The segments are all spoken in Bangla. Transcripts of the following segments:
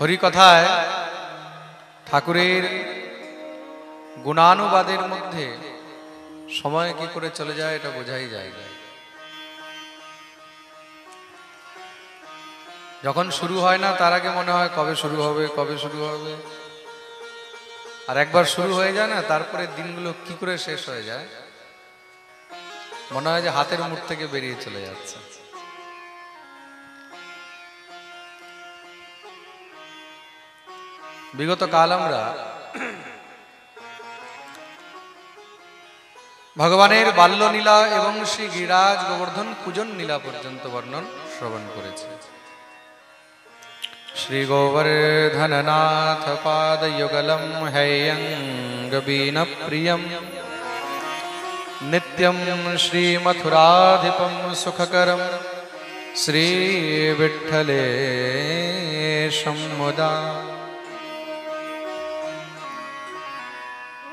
হরিকথায় ঠাকুরের গুণানুবাদের মধ্যে সময় কি করে চলে যায় এটা বোঝাই যায় না। যখন শুরু হয় না তার আগে মনে হয় কবে শুরু হবে কবে শুরু হবে, আর একবার শুরু হয়ে যায় না তারপরে দিনগুলো কি করে শেষ হয়ে যায় মনে হয় যে হাতের মুঠ থেকে বেরিয়ে চলে যাচ্ছে। বিগত কাল আমরা ভগবানের বাল্যলীলা এবং শ্রী গিরিরাজ গোবর্ধন পূজন লীলা পর্যন্ত বর্ণন শ্রবণ করেছি। শ্রী গোবর্ধননাথ পাদযুগলম হেয়ঙ্গবীন প্রিয়ম নিত্যম শ্রী মথুরাধিপম সুখকরম শ্রী বিঠ্ঠলেশম মুদা।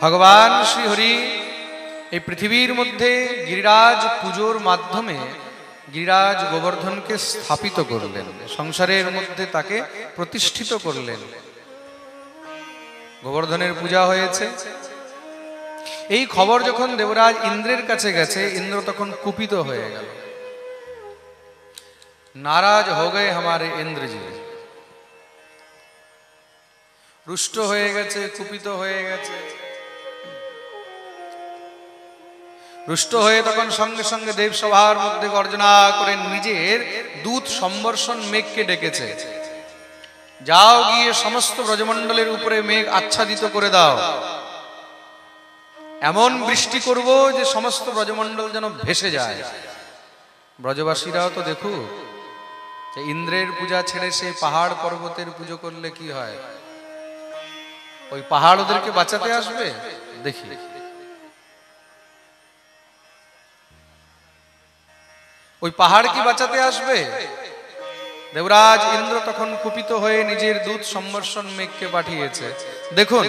ভগবান শ্রী হরি এই পৃথিবীর মধ্যে গিরিরাজ পুজোর মাধ্যমে গিরিরাজ গোবর্ধনকে স্থাপিত করলেন, সংসারের মধ্যে তাকে প্রতিষ্ঠিত করলেন। গোবর্ধনের পূজা হয়েছে, এই খবর যখন দেবরাজ ইন্দ্রের কাছে গেছে, ইন্দ্র তখন কুপিত হয়ে গেল। নারাজ হো গয়ে হামারে ইন্দ্রজি, রুষ্ট হয়ে গেছে, কুপিত হয়ে গেছে। রুষ্ট হয়ে তখন সঙ্গে সঙ্গে দেবসভার মধ্যে গর্জনা করে নিজের দূত সম্বর্ষণ মেঘকে ডেকেছে, যাও গিয়ে সমস্ত ব্রজমণ্ডলের উপরে মেঘ আচ্ছাদিত করে দাও, এমন বৃষ্টি করব যে সমস্ত ব্রজমণ্ডল যেন ভেসে যায়। ব্রজবাসীরাও তো দেখুক যে ইন্দ্রের পূজা ছেড়ে সেই পাহাড় পর্বতের পুজো করলে কি হয়, ওই পাহাড় ওদেরকে বাঁচাতে আসবে। দেখি ওই পাহাড় কি বাঁচাতে আসবে? দেবরাজ ইন্দ্র তখন কুপিত হয়ে নিজের দূত সম্বর্ষণ মেঘকে পাঠিয়েছে। দেখুন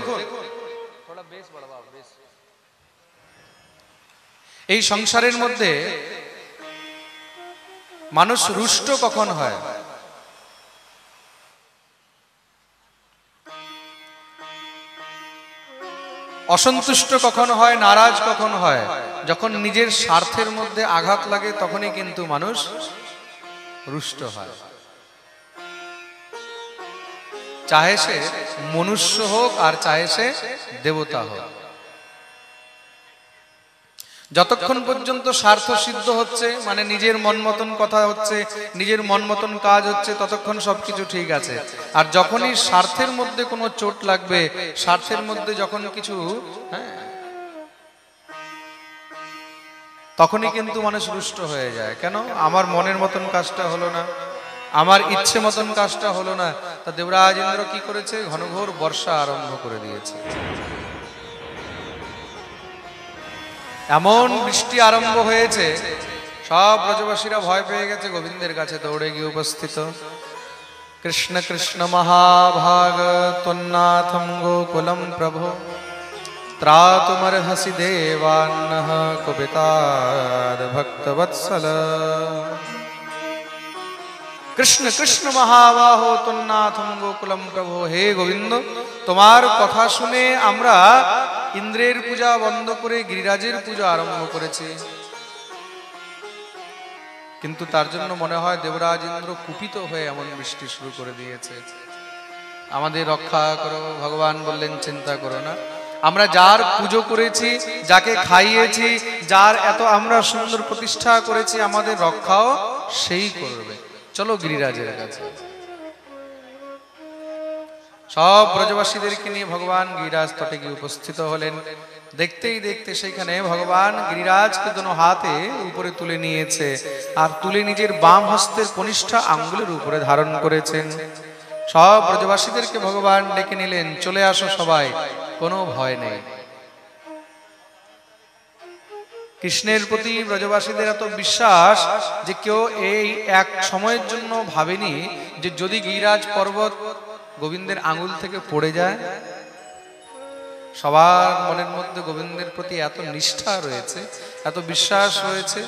এই সংসারের মধ্যে মানুষ রুষ্ট কখন হয়? অসন্তুষ্ট কখন হয়, নারাজ কখন হয়? যখন নিজের স্বার্থের মধ্যে আঘাত লাগে তখনই কিন্তু মানুষ রুষ্ট হয়, চাহে সে মনুষ্য হোক আর চাহে সে দেবতা হোক। যতক্ষণ পর্যন্ত স্বার্থ সিদ্ধ হচ্ছে, মানে নিজের মন মতন কথা হচ্ছে, নিজের মন মতন কাজ হচ্ছে, ততক্ষণ সবকিছু ঠিক আছে। আর যখনই স্বার্থের মধ্যে কোনো চোট লাগবে, স্বার্থের মধ্যে যখন কিছু তখনই কিন্তু মানুষ রুষ্ট হয়ে যায়। কেন? আমার মনের মতন কাজটা হলো না, আমার ইচ্ছে মতন কাজটা হলো না। তা দেবরাজ ইন্দ্র কি করেছে? ঘনঘোর বর্ষা আরম্ভ করে দিয়েছে। এমন বৃষ্টি আরম্ভ হয়েছে, সব ব্রজবাসীরা ভয় পেয়ে গেছে, গোবিন্দের কাছে দৌড়ে গিয়ে উপস্থিত। কৃষ্ণ কৃষ্ণ মহাভাগ তন্নাথম গোকুলম প্রভো ত্রাতুমর্হসি দেবান্নঃ কুপিতাদ ভক্তবৎসল। কৃষ্ণ কৃষ্ণ মহাবাহ তন্নাথম গোকুলম প্রভো, হে গোবিন্দ, তোমার কথা শুনে আমরা ইন্দ্রের পূজা বন্ধ করে গিরিরাজের পূজা আরম্ভ করেছি। কিন্তু তার জন্য মনে হয় দেবরাজ ইন্দ্র কুপিত হয়ে এমন বৃষ্টি শুরু করে দিয়েছে। আমাদের রক্ষা করো। ভগবান বললেন, চিন্তা করো না, আমরা যার পুজো করেছি, যাকে খাইয়েছি, যার এত আমরা সুন্দর প্রতিষ্ঠা করেছি, আমাদের রক্ষাও সেই করবে। চলো গিরিরাজের কাছে। সব ব্রজবাসীদেরকে নিয়ে ভগবান গিরিরাজ তটে গিয়ে উপস্থিত হলেন। দেখতেই দেখতে সেখানে ভগবান গিরিরাজকে দোনো হাতে উপরে তুলে নিয়েছে, আর তুলে নিজের বাম হস্তের কনিষ্ঠ আঙ্গুলের উপরে ধারণ করেছেন। সব ব্রজবাসীদেরকে ভগবান ডেকে নিলেন, চলে আসো সবাই, কোনো ভয় নেই। কৃষ্ণের প্রতি ব্রজবাসীদের এত বিশ্বাস যে কেউ এই এক সময়ের জন্য ভাবেনি যে যদি গিরিরাজ পর্বত গোবিন্দের আঙ্গুল থেকে পড়ে যায়। সবার মনের মধ্যে গোবিন্দের প্রতি এত নিষ্ঠা রয়েছে, এত বিশ্বাস রয়েছে।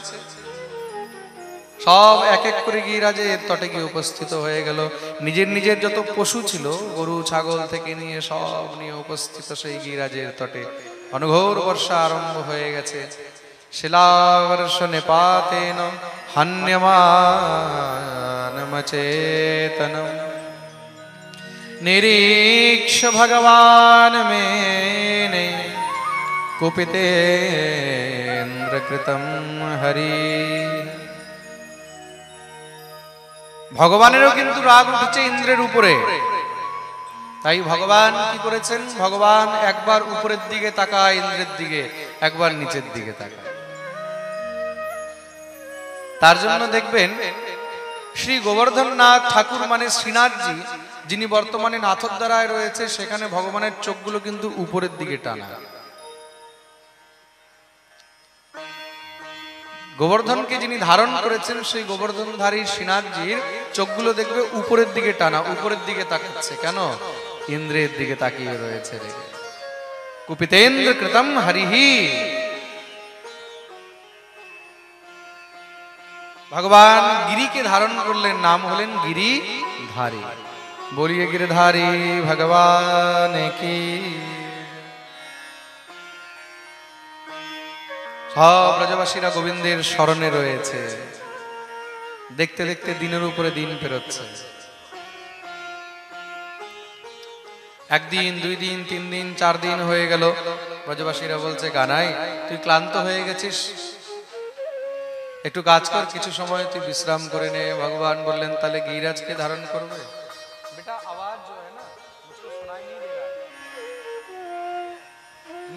সব এক এক করে গিরিরাজের তটে গিয়ে উপস্থিত হয়ে গেল। নিজের নিজের যত পশু ছিল, গরু ছাগল থেকে নিয়ে সব নিয়ে উপস্থিত সেই গিরিরাজের তটে। অনঘোর বর্ষা আরম্ভ হয়ে গেছে। শিলাবর্ষণে পাতেন হন্যমানমচেতনম নিরীক্ষ ভগবান মেনে কুপিতেন্দ্রকৃতম হরি। ভগবানেরও কিন্তু রাগ উঠেছে ইন্দ্রের উপরে। তাই ভগবান কি করেছেন, ভগবান একবার উপরের দিকে তাকায় ইন্দ্রের দিকে, একবার নিচের দিকে তাকায়। তার জন্য দেখবেন শ্রী গোবর্ধন নাথ ঠাকুর মানে শ্রীনাথজি, যিনি বর্তমানে নাথদ্বারায় রয়েছে, সেখানে ভগবানের চোখগুলো কিন্তু উপরের দিকে টানা। গোবর্ধনকে যিনি ধারণ করেছেন সেই গোবর্ধনধারী শ্রীনাথজির চোখগুলো দেখবে উপরের দিকে টানা, উপরের দিকে তাকাচ্ছে। কেন? ইন্দ্রের দিকে তাকিয়ে রয়েছে। কুপিতেন্দ্র কৃতম হরিহি। ভগবান গিরিকে ধারণ করলেন, নাম হলেন গিরিধারী। বলিয়ে গিরিধারী ভগবান কি। সব ব্রজবাসীরা গোবিন্দের স্মরণে রয়েছে। দেখতে দেখতে দিনের উপরে দিন পেরোচ্ছে। একদিন, 2 দিন, 3 দিন, 4 দিন হয়ে গেল। ব্রজবাসীরা বলছে, কানাই তুই ক্লান্ত হয়ে গেছিস, একটু কাজ কর, কিছু সময় তুই বিশ্রাম করে নে। ভগবান বললেন, তাহলে গিরিরাজকে ধারণ করবে? বেটা আওয়াজ जो है ना मुझको सुनाई नहीं दे रहा है,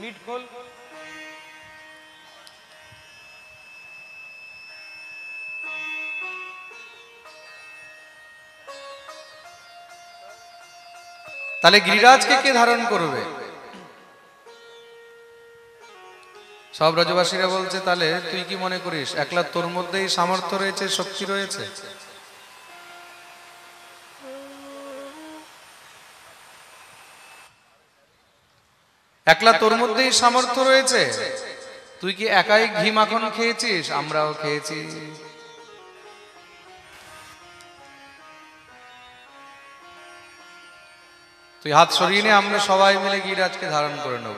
मीट खोल। তাহলে গিরিরাজকে কে ধারণ করবে? সব ব্রজবাসীরা বলছে, তাহলে তুই কি মনে করিস একলা তোর মধ্যেই সামর্থ্য রয়েছে, শক্তি রয়েছে? একলা তোর মধ্যেই সামর্থ্য রয়েছে? তুই কি একাই ঘি মাখন খেয়েছিস? আমরাও খেয়েছি। তুই হাত সরিয়ে নে, আমরা সবাই মিলে গিরিরাজকে ধারণ করে নেব।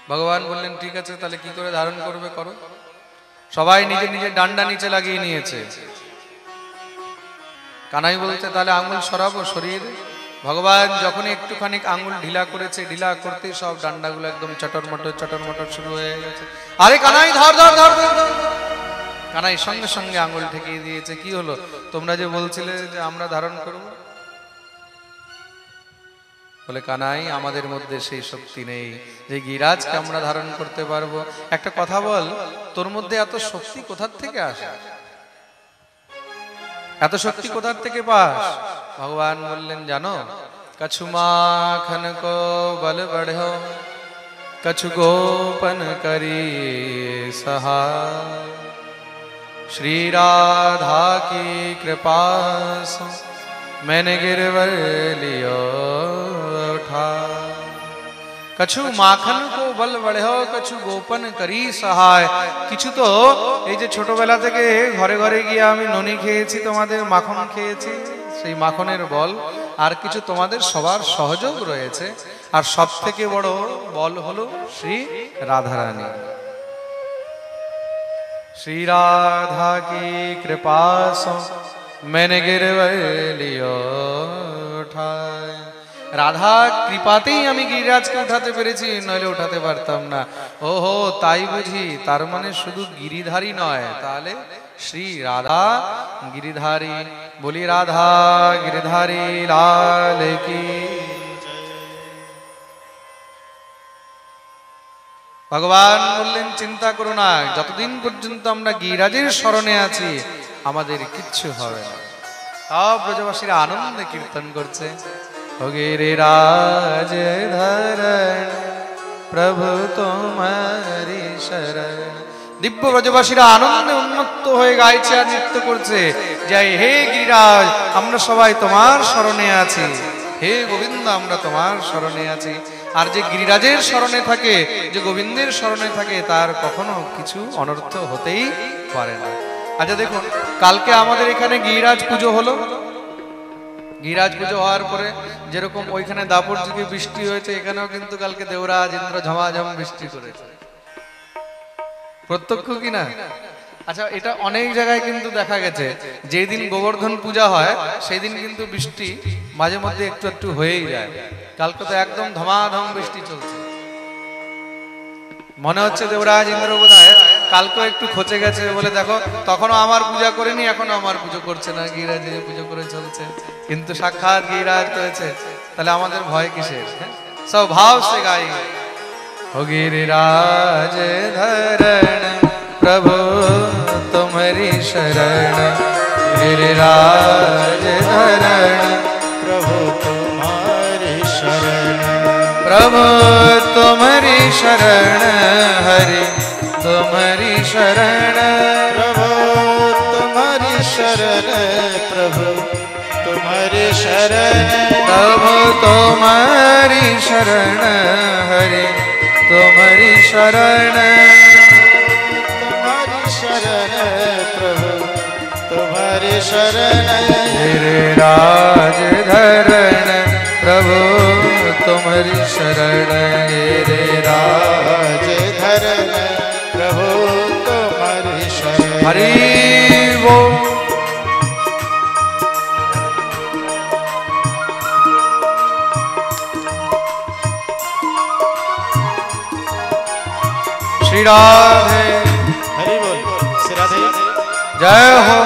ভগবান বললেন, ঠিক আছে, তাহলে কি করে ধারণ করবে করো। সবাই নিজের নিজের ডান্ডা নিচে লাগিয়ে নিয়েছে। কানাই বলতে, তাহলে আঙুল সরাবো, সরিয়ে দে। ভগবান যখনই একটুখানি আঙুল ঢিলা করেছে, ঢিলা করতে সব ডান্ডাগুলো একদম চটর মটর শুরু হয়ে গেছে। আরে কানাই ধর ধর ধর ধর। কানাই সঙ্গে সঙ্গে আঙুল ঠেকিয়ে দিয়েছে। কি হলো? তোমরা যে বলছিলে যে আমরা ধারণ করব। বলে, কানাই আমাদের মধ্যে সেই শক্তি নেই যে গিরিরাজকে আমরা ধারণ করতে পারবো। একটা কথা বল, তোর মধ্যে এত শক্তি কোথার থেকে আসে? এত শক্তি কোথার থেকে পাস? ভগবান বললেন, জানো, কछु মাখন কো বল बढ़ो, कछु गोपन करी सहाय, श्री राधा की कृपा से मैंने गिरवर लियो उठा। कछु माखन को बल बढ़ो, कछु गोपन करी सहाय। কিছু তো এই যে ছোটবেলা থেকে ঘরে ঘরে গিয়ে আমি ননি খেয়েছি, তোমাদের মাখন খেয়েছি, সেই মাখনের বল। আর কিছু তোমাদের সবার সহযোগ রয়েছে। আর সব থেকে বড় বল হলো শ্রী রাধারানী। श्री राधा की कृपा से मैंने गिरवर लियो उठाए। রাধা কৃপাতেই আমি গিরিরাজকে উঠাতে পেরেছি, নইলে উঠাতে পারতাম না। ওহো, তাই বুঝি? তার মানে শুধু গিরিধারী নয়, তাহলে শ্রী রাধা গিরিধারী। বলি রাধা গিরিধারী লাল কি। ভগবান বললেন, চিন্তা করো না, যতদিন পর্যন্ত আমরা গিরিরাজের শরণে আছি আমাদের কিচ্ছু হবে না। সব ব্রজবাসীরা আনন্দে কীর্তন করছে, ও গিরিরাজ ধরণ প্রভু তোমারি শরণ। দিব্য ব্রজবাসীরা আনন্দে উন্মত্ত হয়ে গাইছে আর নৃত্য করছে, জয় হে গিরিরাজ, আমরা সবাই তোমার শরণে আছি। হে গোবিন্দ, আমরা তোমার শরণে আছি। আর যে গিরিরাজের শরণে থাকে, যে গোবিন্দের শরণে থাকে, তার কখনো কিছু অনর্থ হতেই পারে না। আচ্ছা দেখুন, কালকে আমাদের এখানে গিরিরাজ পুজো হলো। গিরিরাজ পুজো হওয়ার পরে যেরকম ওইখানে দাপর যুগে বৃষ্টি হয়েছে, এখানেও কিন্তু কালকে দেবরাজ ইন্দ্র ঝমাঝম বৃষ্টি করেছে। প্রত্যক্ষ কি না? আচ্ছা, এটা অনেক জায়গায় কিন্তু দেখা গেছে, যেদিন গোবর্ধন পূজা হয় সেই দিন কিন্তু বৃষ্টি মাঝে মধ্যে একটু একটু হয়েই যায়। কালকে তো একদম ধমাধম বৃষ্টি চলছে। মনে হচ্ছে দেবরাজ ইন্দ্র বোধহয় কালকেও একটু খচে গেছে বলে, দেখো তখনও আমার পূজা করেনি, এখনো আমার পুজো করছে না, গিরিরাজ পুজো করে চলছে, কিন্তু সাক্ষাৎ গিরিরাজ রয়েছে, তাহলে আমাদের ভয় কিসের? সব ভাব সে গাই हो गिरिराज धरण प्रभु तुम्हारी शरण, गिरिराज धरण प्रभु तुम्हारी शरण, प्रभु तुम्हारी शरण, हरि तुम्हारी शरण, प्रभु तुम्हारी शरण, प्रभु तुम्हारी शरण, प्रभु तुम्हारी शरण, हरि तुम्हारी शरण, तुम्हारी शरण, प्रभु तुम्हारी शरण, गिरिराज धरण प्रभु तुम्हारी शरण, गिरिराज धरण प्रभु तुम्हारी शरण। हरि बोल। श्री राधे हरि बोल। श्री राधे जय हो।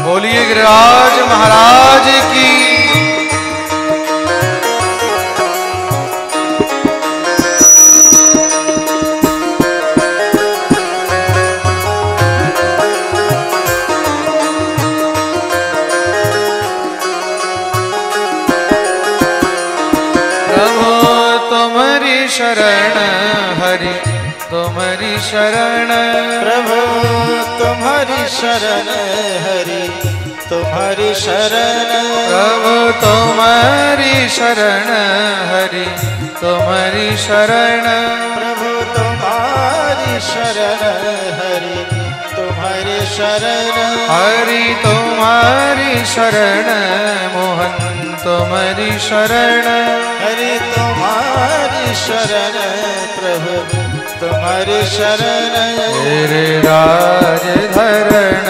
बोलिए गिरिराज महाराज की। शरण हरि तुम्हारी शरण, प्रभु तुम्हारी शरण, हरि तुम्हारी शरण, प्रभु तुम्हारी शरण, हरि तुम्हारी शरण, प्रभु तुम्हारी शरण, हरि तुम्हारी शरण, हरि तुम्हारी शरण, मोहन तुम्हारी शरण, हरि तुम्हारी शरण, प्रभु तुम्हारी शरण, गिरिराज धरण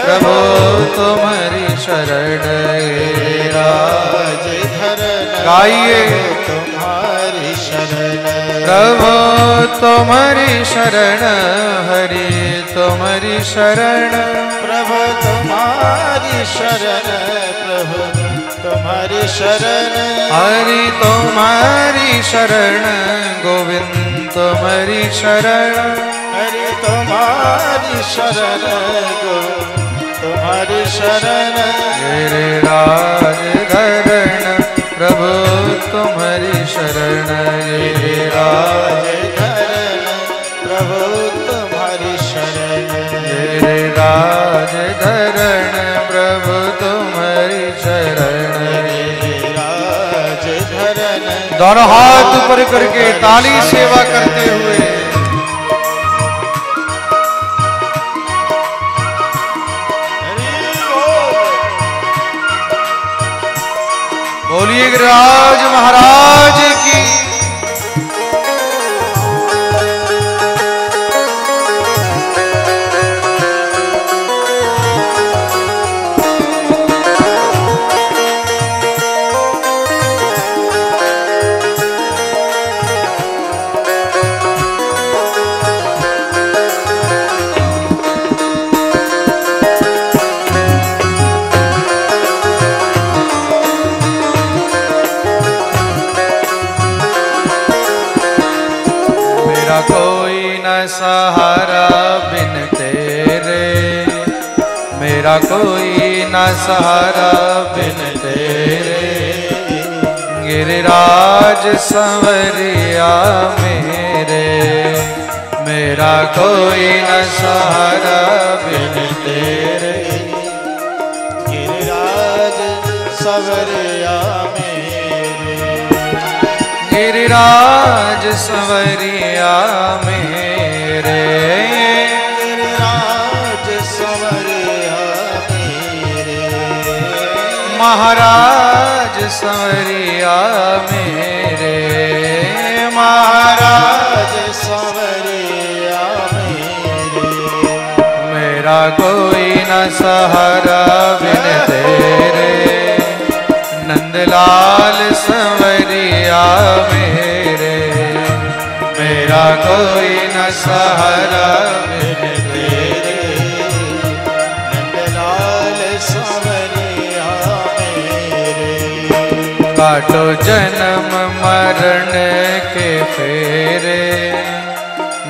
प्रभु तुम्हारी शरण, गिरिराज धरण गाइए तुम्हारी शरण, प्रभु तुम्हारी शरण, हरि तुम्हारी शरण, प्रभु तुम्हारी शरण, प्रभु तुम्हारी शरण, हरि तुम्हारी शरण, गोविंद तुम्हारी शरण, हरि तुम्हारी शरण, तुम्हारी शरण, गिरिराज धरण प्रभु तुम्हारी शरण, गिरिराज धरण प्रभु तुम्हारी शरण, गिरिराज धरण प्रभु तुम्हारी शरण, गिरिराज धरण। दोनों हाथ ऊपर करके ताली सेवा करते हुए बोलिए गिरिराज महाराज की। कोई न सहारा बिन तेरे, मेरा कोई न सहारा बिन तेरे, गिरिराज संवरिया मेरे, मेरा कोई न सहारा बिन तेरे गिरिराज सवरिया मेरे गिरिराज संवरिया मेरे गिरिराज सवरिया मेरे महाराज संवरिया मेरे महाराज सवरिया मेरे मेरा कोई न सहारा बिन तेरे नंदलाल संवरिया मेरे मेरा कोई न सहारा बिन तेरे नंदलाल सवरिया मेरे काटो जन्म मरण के फेरे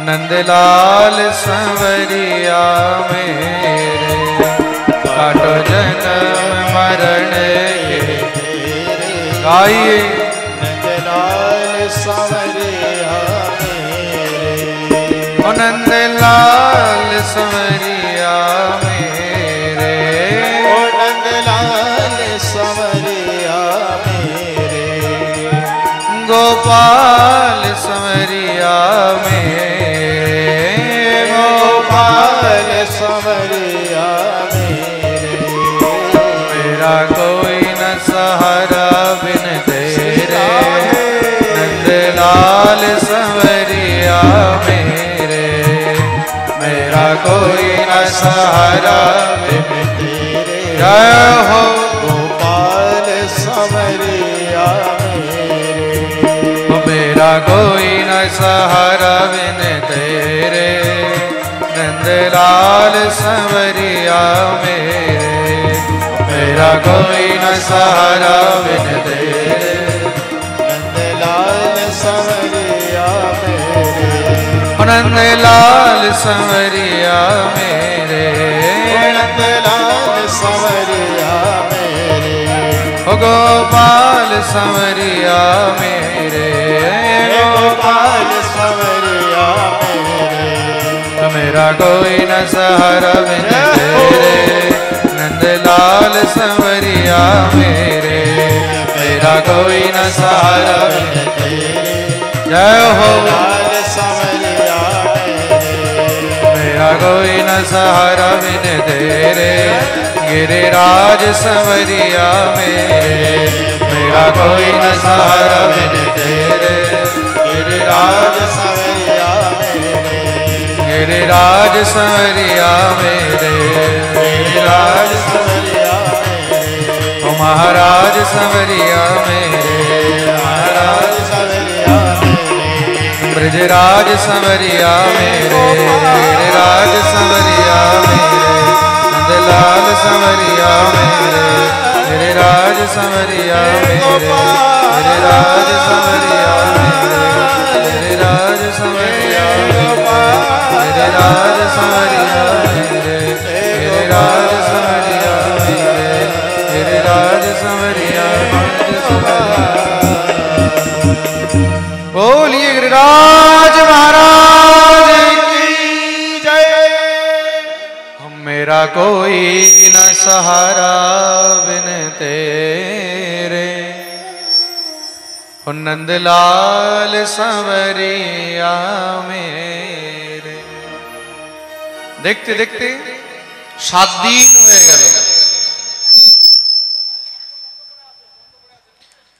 नंदलाल संवरिया मेरे काटो जन्म मरण के गाइए नंदलाल सवरिया मेरे ओ नंदलाल संवरिया मेरे ओ नंदलाल सवरिया मेरे गोपाल संवरिया मेरे गोपाल सवरिया मेरे मेरा कोई न सहारा बिन तेरे नंदलाल संवरिया मेरे मेरा कोई न सहारा बिन तेरे जय हो गोपाल सवरिया मेरे मेरा कोई न सहारा बिन तेरे नंदलाल संवरिया मेरे मेरा कोई न सहारा बिन तेरे नंदलाल सवरिया मेरे नंदलाल संवरिया मेरे नंदलाल सवरिया मेरे ओ गोपाल संवरिया मेरे गोपाल सवरिया मेरे मेरा कोई न सहारा बिन तेरे नंदलाल संवरिया मेरे मेरा कोई न सहारा बिन तेरे जय हो लाल सवरिया मेरे मेरा कोई न सहारा बिन तेरे गिरिराज संवरिया मेरे मेरा कोई न सहारा बिन तेरे गिरिराज सवरिया मेरे गिरिराज संवरिया मेरे गिरिराज सवरिया ओ महाराज संवरिया मेरे महाराज सवरिया मेरे ब्रजराज संवरिया मेरे गिरिराज संवरिया मेरे नंदलाल संवरिया मेरे गिरिराज संवरिया मेरे गिरिराज संवरिया मेरे गिरिराज संवरिया गिरिराज संवरिया मेरे गिरिराज संवरिया मेरे गिरिराज संवरिया बोलिए गिरिराज महाराज की जय मेरा कोई न सहारा बिन तेरे ओ नंदलाल संवरिया मेरे देखते देखते 7 दिन হয়ে গেল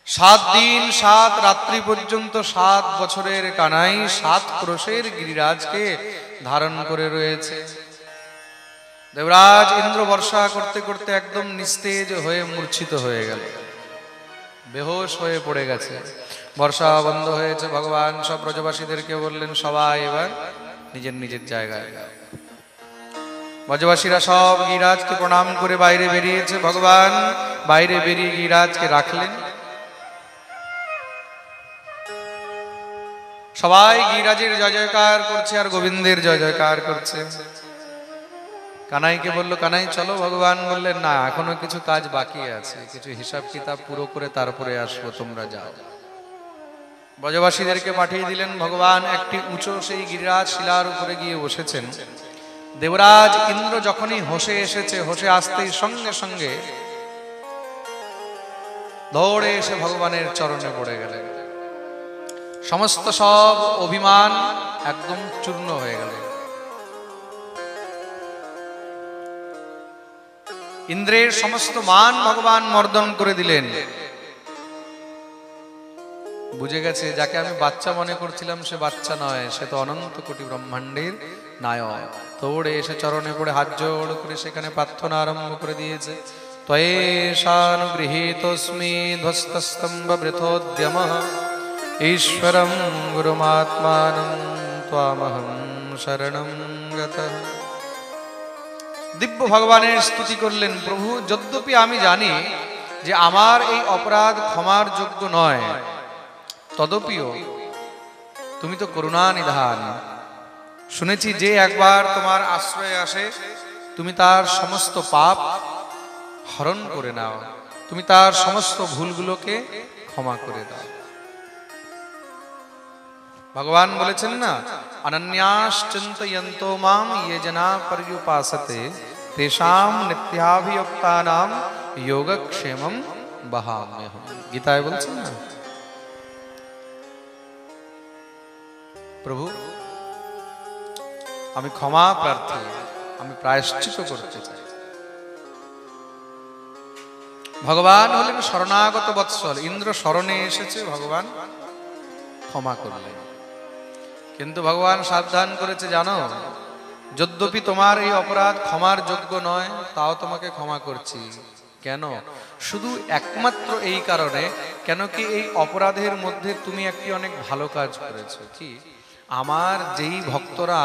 7 দিন 7 রাত্রি পর্যন্ত 7 বছরের কানাই 7 ক্রোশের গিরিরাজকে ধারণ করে রয়েছে দেবরাজ ইন্দ্র বর্ষা করতে করতে একদম নিস্তেজ হয়ে মূর্ছিত হয়ে গেল বেহোশ হয়ে পড়ে গেছে বর্ষা বন্ধ হয়েছে ভগবান সব ব্রজবাসীদেরকে বললেন সবাই এবার নিজের নিজের জায়গায় ব্রজবাসীরা সব গিরিরাজকে প্রণাম করে বাইরে বেরিয়েছে ভগবান বাইরে বেরিয়ে গিরিরাজকে রাখলেন সবাই গিরিরাজের জয় জয়কার করছে আর গোবিন্দের জয় জয়কার করছে কানাইকে বলল কানাই চলো ভগবান বললেন না এখনো কিছু কাজ বাকি আছে কিছু হিসাব কিতাব পুরো করে তারপরে আসবো তোমরা যাও ব্রজবাসীদেরকে পাঠিয়ে দিলেন। ভগবান একটি উঁচু সেই গিরিরাজ শিলার উপরে গিয়ে বসেছেন। দেবরাজ ইন্দ্র যখনই হোসে এসেছে, হোসে আসতেই সঙ্গে সঙ্গে দৌড়ে এসে ভগবানের চরণে পড়ে গেলেন। সমস্ত সব অভিমান একদম চূর্ণ হয়ে গেল। ইন্দ্রের সমস্ত মান ভগবান মর্দন করে দিলেন। বুঝে গেছে যাকে আমি বাচ্চা মনে করছিলাম সে বাচ্চা নয়, সে তো অনন্ত কোটি ব্রহ্মাণ্ডের নায়ক। দৌড়ে এসে চরণে পড়ে হাত জোড় করে সেখানে প্রার্থনা আরম্ভ করে দিয়েছে। ত্বয়েশানুগৃহীতোস্মি ধ্বস্তস্তম্ভ বৃথোদ্যমঃ ঈশ্বরম গুরুমাত্মানং ত্বামহং শরণং গতঃ। দিব্য ভগবানের স্তুতি করলেন। প্রভু, যদ্যপি আমি জানি যে আমার এই অপরাধ ক্ষমার যোগ্য নয়, তদপিও তুমি তো করুণা নিধান। শুনেছি যে একবার তোমার আশ্রয়ে আসে তুমি তার সমস্ত পাপ হরণ করে নাও, তুমি তার সমস্ত ভুলগুলোকে ক্ষমা করে দাও। ভগবান বলেছেন না, অনন্যাশ্চিন্তয়ন্তো মাম ইয়ে জনা পর্যুপাসতে তেষাম নিত্যাভিযুক্তানাম যোগক্ষেমম বহাম্যহম। গীতায় বলছেন না। প্রভু, আমি ক্ষমা প্রার্থী, আমি প্রায়শ্চিত করতে চাই। ভগবান হলেন শরণাগত বৎসল। ইন্দ্র শরণে এসেছে, ভগবান ক্ষমা করলেন। কিন্তু ভগবান সাবধান করেছে, জানো, যদ্যপি তোমার এই অপরাধ ক্ষমার যোগ্য নয়, তাও তোমাকে ক্ষমা করছি। কেন? শুধু একমাত্র এই কারণে, কেন কি এই অপরাধের মধ্যে তুমি একটি অনেক ভালো কাজ করেছো। কি? আমার যেই ভক্তরা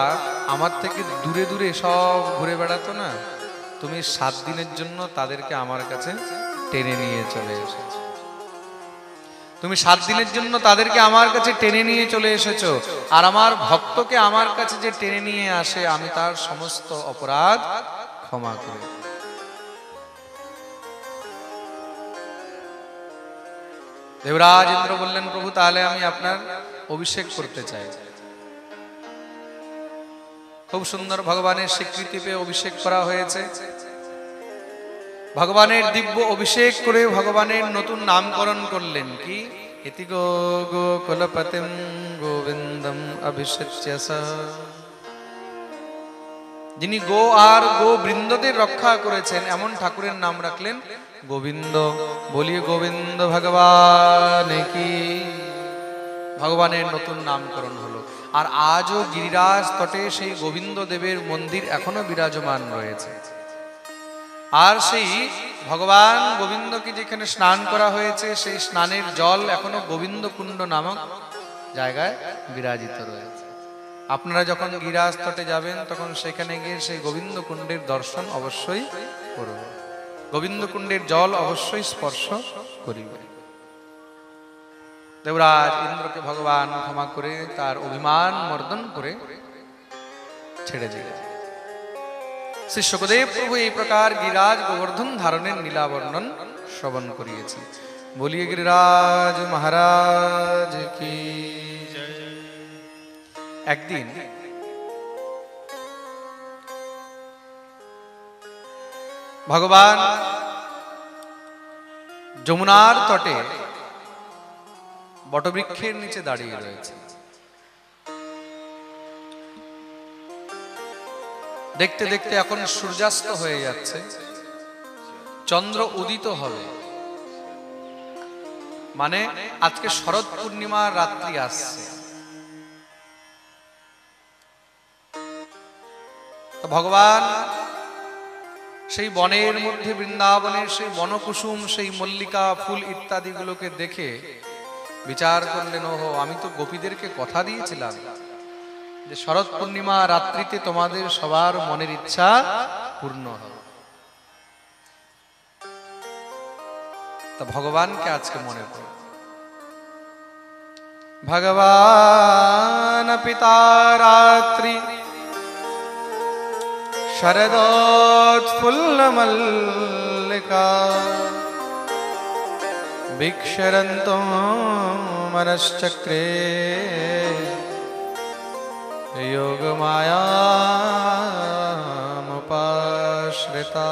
আমার থেকে দূরে দূরে সব ঘুরে বেড়াতো না, তুমি 7 দিনের জন্য তাদেরকে আমার কাছে টেনে নিয়ে চলে এসেছো। তুমি 7 দিনের জন্য তাদেরকে আমার কাছে টেনে নিয়ে চলে এসেছো। আর আমার ভক্তকে আমার কাছে যে টেনে নিয়ে আসে, আমি তার সমস্ত অপরাধ ক্ষমা করি। দেবরাজ ইন্দ্র বললেন, প্রভু, তাহলে আমি আপনার অভিষেক করতে চাই। খুব সুন্দর ভগবানের স্বীকৃতি পেয়ে অভিষেক করা হয়েছে। ভগবানের দিব্য অভিষেক করে ভগবানের নতুন নামকরণ করলেন। কি? ইতি গো গোকুলপতিম গোবিন্দম অভিষেচ্য সঃ। যিনি গো আর গো বৃন্দদের রক্ষা করেছেন, এমন ঠাকুরের নাম রাখলেন গোবিন্দ। বলিয়ে গোবিন্দ ভগবান কি। ভগবানের নতুন নামকরণ হলো। আর আজও গিরিরাজ তটে সেই গোবিন্দ দেবের মন্দির এখনো বিরাজমান রয়েছে। আর সেই ভগবান গোবিন্দকে যেখানে স্নান করা হয়েছে, সেই স্নানের জল এখনো গোবিন্দ কুণ্ড নামক জায়গায় বিরাজিত রয়েছে। আপনারা যখন গিরিরাজ তটে যাবেন, তখন সেখানে গিয়ে সেই গোবিন্দ কুণ্ডের দর্শন অবশ্যই করবেন, গোবিন্দ কুণ্ডের জল অবশ্যই স্পর্শ করিবে। দেবরাজ ইন্দ্রকে ভগবান ক্ষমা করে তার অভিমান মর্দন করে ছেড়ে দিলেন। শ্রী শুকদেব প্রভু এই প্রকার গিরিরাজ গোবর্ধন ধারণের লীলাবর্ণন শ্রবণ করিয়েছে। বলিয়ে গিরিরাজ মহারাজ কি। একদিন ভগবান যমুনার তটে বটবৃক্ষের নিচে দাঁড়িয়ে রয়েছে। দেখতে দেখতে এখন সূর্যাস্ত হয়ে যাচ্ছে, চন্দ্র উদিত হবে, মানে আজকে শরৎ পূর্ণিমার রাত্রি আসছে। ভগবান সেই বনের মধ্যে, বৃন্দাবনের সেই বনকুসুম, সেই মল্লিকা ফুল ইত্যাদি গুলোকে দেখে বিচার করলেন, ওহো, আমি তো গোপীদেরকে কথা দিয়েছিলাম যে শরৎ পূর্ণিমা রাত্রিতে তোমাদের সবার মনের ইচ্ছা পূর্ণ হবে। তা ভগবানকে আজকে মনে করো। ভগবান পিতা রাত্রি শরদোৎফুল্ল মল্লিকা বিক্ষরন্তো মনশ্চক্রে যোগমায়ামুপাশ্রিতা।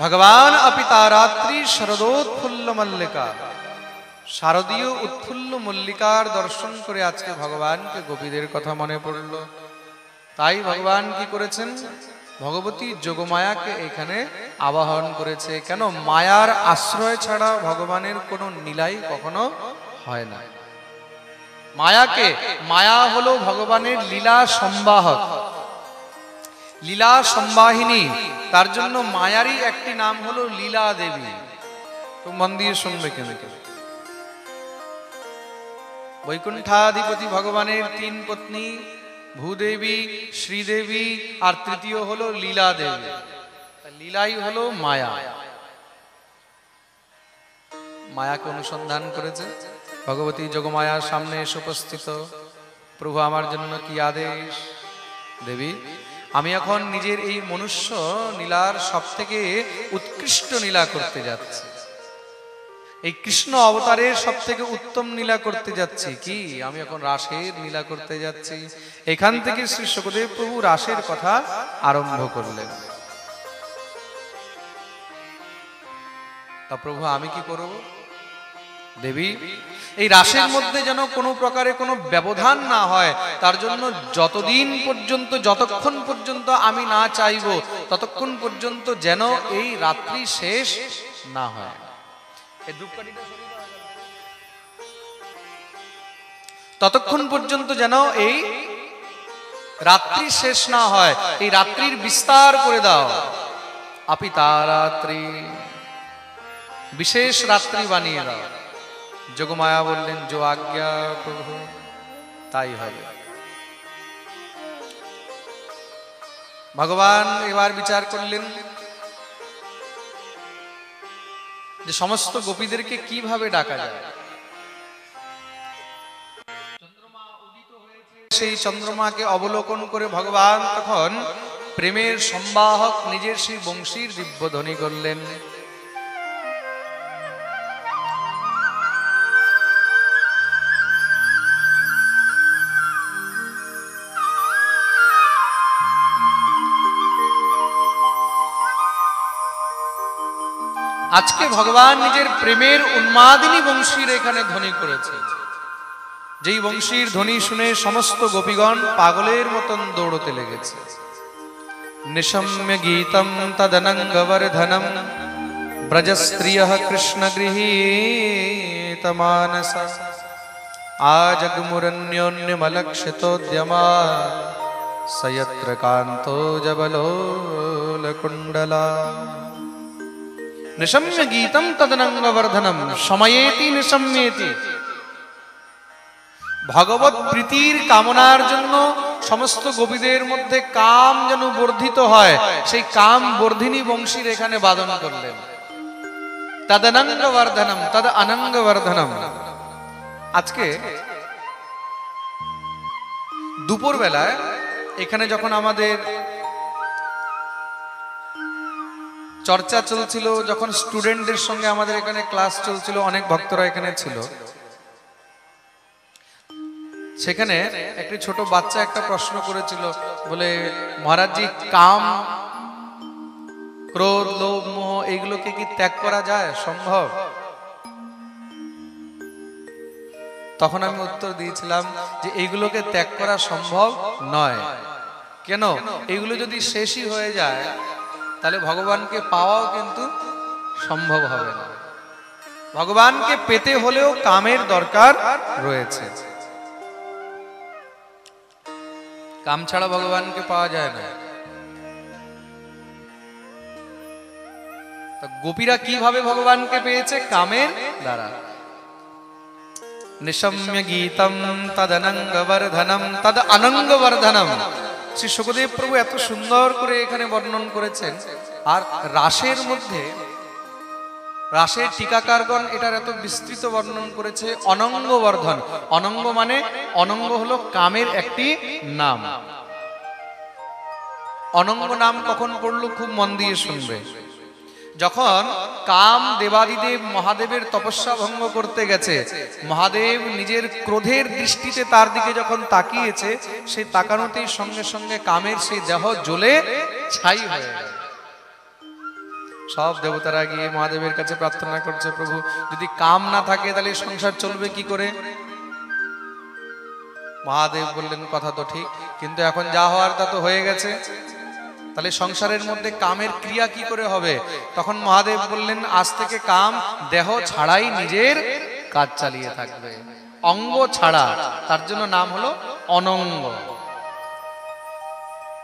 ভগবান অপিতা রাত্রি শরদোৎফুল্ল মল্লিকা, শারদীয় উৎফুল্ল মল্লিকার দর্শন করে আজকে ভগবানকে গোপীদের কথা মনে পড়ল। তাই ভগবান কি করেছেন, ভগবতী যোগমায়াকে এখানে আবাহন করেছে। কেন? মায়ার আশ্রয় ছাড়া ভগবানের কোনো লীলাই কখনো হয় না। মায়াকে, মায়া হলো ভগবানের লীলা সম্বাহক, লীলা সম্বাহিনী। তার জন্য মায়ারই একটি নাম হলো লীলা দেবী। তো মন দিয়ে শুনবে কিন্তু, বৈকুণ্ঠাধিপতি ভগবানের তিন পত্নী, ভূদেবী, শ্রীদেবী, আর তৃতীয় হলো লীলা দেবী। লীলাই হলো মায়া। মায়াকে অনুসন্ধান করেছে। ভগবতী যোগমায়ার সামনে এসে উপস্থিত, প্রভু আমার জন্য কি আদেশ? দেবী, আমি এখন নিজের এই মনুষ্য লীলার সব থেকে উৎকৃষ্ট লীলা করতে যাচ্ছি। এই কৃষ্ণ অবতারের সব থেকে উত্তম লীলা করতে যাচ্ছি। কি? আমি এখন রাসের লীলা করতে যাচ্ছি। এখান থেকে শ্রী শুকদেব প্রভু রাসের কথা আরম্ভ করলেন। তা প্রভু আমি কি করব? দেবী, এই রাসের মধ্যে যেন কোনো প্রকারে কোনো ব্যবধান না হয়, তার জন্য যতদিন পর্যন্ত, যতক্ষণ পর্যন্ত আমি না চাইব, ততক্ষণ পর্যন্ত যেন এই রাত্রি শেষ না হয়। ততক্ষণ পর্যন্ত যেন এই রাত্রি শেষ না হয়, এই রাত্রির বিস্তার করে দাও। অপিতা রাত্রি, বিশেষ রাত্রি বানিয়ে দাও। যোগমায়া বললেন, যো আজ্ঞা প্রভু, তাই হবে। ভগবান এবার বিচার করলেন যে সমস্ত গোপীদেরকে কিভাবে ডাকা যায়। সেই চন্দ্রমাকে অবলোকন করে ভগবান তখন প্রেমের সম্বাহক নিজের সেই বংশীর দিব্যধ্বনি করলেন। আজকে ভগবান নিজের প্রেমের উন্মাদিনী বংশীর এখানে ধ্বনি করেছে। যেই বংশীর ধ্বনি শুনে সমস্ত গোপীগণ পাগলের মতন দৌড়তে লেগেছে। নিশম্য গীতম তদনঙ্গবর্ধনম ব্রজস্ত্রিয়ঃ কৃষ্ণ গৃহীত মানস আজগ্মুরন্য়োন্যমলক্ষিতোদ্যমা সয়ত্র কান্তো জবলোলকুণ্ডলা। নিশম্য গীতম তদনঙ্গবর্ধনম সময়েতি নিশম্যেতি। ভগবত প্রীতির কামনার জন্য সমস্ত গোপীদের মধ্যে কাম যেন বর্ধিত হয়, সেই কাম বর্ধিনী বংশীর এখানে বাদন করলেন। তদনঙ্গবর্ধনম, তদ অনঙ্গবর্ধনম। আজকে দুপুর বেলায় এখানে যখন আমাদের চর্চা চলছিল, যখন স্টুডেন্টদের সঙ্গে আমাদের এখানে ক্লাস চলছিল, অনেক ভক্তরা এখানে ছিল, সেখানে একটি ছোট বাচ্চা একটা প্রশ্ন করেছিল, বলে মহারাজজি, কাম, ক্রোধ, লোভ, মোহ এইগুলোকে কি ত্যাগ করা যায়, সম্ভব? তখন আমি উত্তর দিয়েছিলাম যে এইগুলোকে ত্যাগ করা সম্ভব নয়। কেন? এইগুলো যদি শেষই হয়ে যায় তাহলে ভগবানকে পাওয়াও কিন্তু সম্ভব হবে না। ভগবানকে পেতে হলেও কামের দরকার রয়েছে। কাম ছাড়া ভগবানকে পাওয়া যায় না। গোপীরা কিভাবে ভগবানকে পেয়েছে? কামের দ্বারা। নিশম্য গীতম তদনঙ্গবর্ধনম তদ অনঙ্গবর্ধনম। শ্রী শুকদেব প্রভু এত সুন্দর করে এখানে বর্ণন করেছেন। আর রাসের মধ্যে, রাসের টিকাকারগণ এটার এত বিস্তৃত বর্ণন করেছে। অনঙ্গবর্ধন, অনঙ্গ মানে, অনঙ্গ হলো কামের একটি নাম। অনঙ্গ নাম কখন পড়লো খুব মন দিয়ে শুনবে। যখন কাম দেবাদিদেব মহাদেবের তপস্যা ভঙ্গ করতে গেছে, মহাদেব নিজের ক্রোধের দৃষ্টিতে তার দিকে যখন তাকিয়েছে, সেই তাকানোতেই সঙ্গে সঙ্গে কামের সেই দেহ জ্বলে ছাই হয়ে গেল। সব দেবতারা গিয়ে মহাদেবের কাছে প্রার্থনা করছে, প্রভু যদি কাম না থাকে তাহলে সংসার চলবে কি করে? মহাদেব বললেন, কথা তো ঠিক, কিন্তু এখন যা হওয়ার তা তো হয়ে গেছে, তাহলে সংসারের মধ্যে কামের ক্রিয়া কি করে হবে? তখন মহাদেব বললেন, আজ থেকে কাম দেহ ছাড়াই নিজের কাজ চালিয়ে থাকবে, অঙ্গ ছাড়া। তার জন্য নাম হলো অনঙ্গ।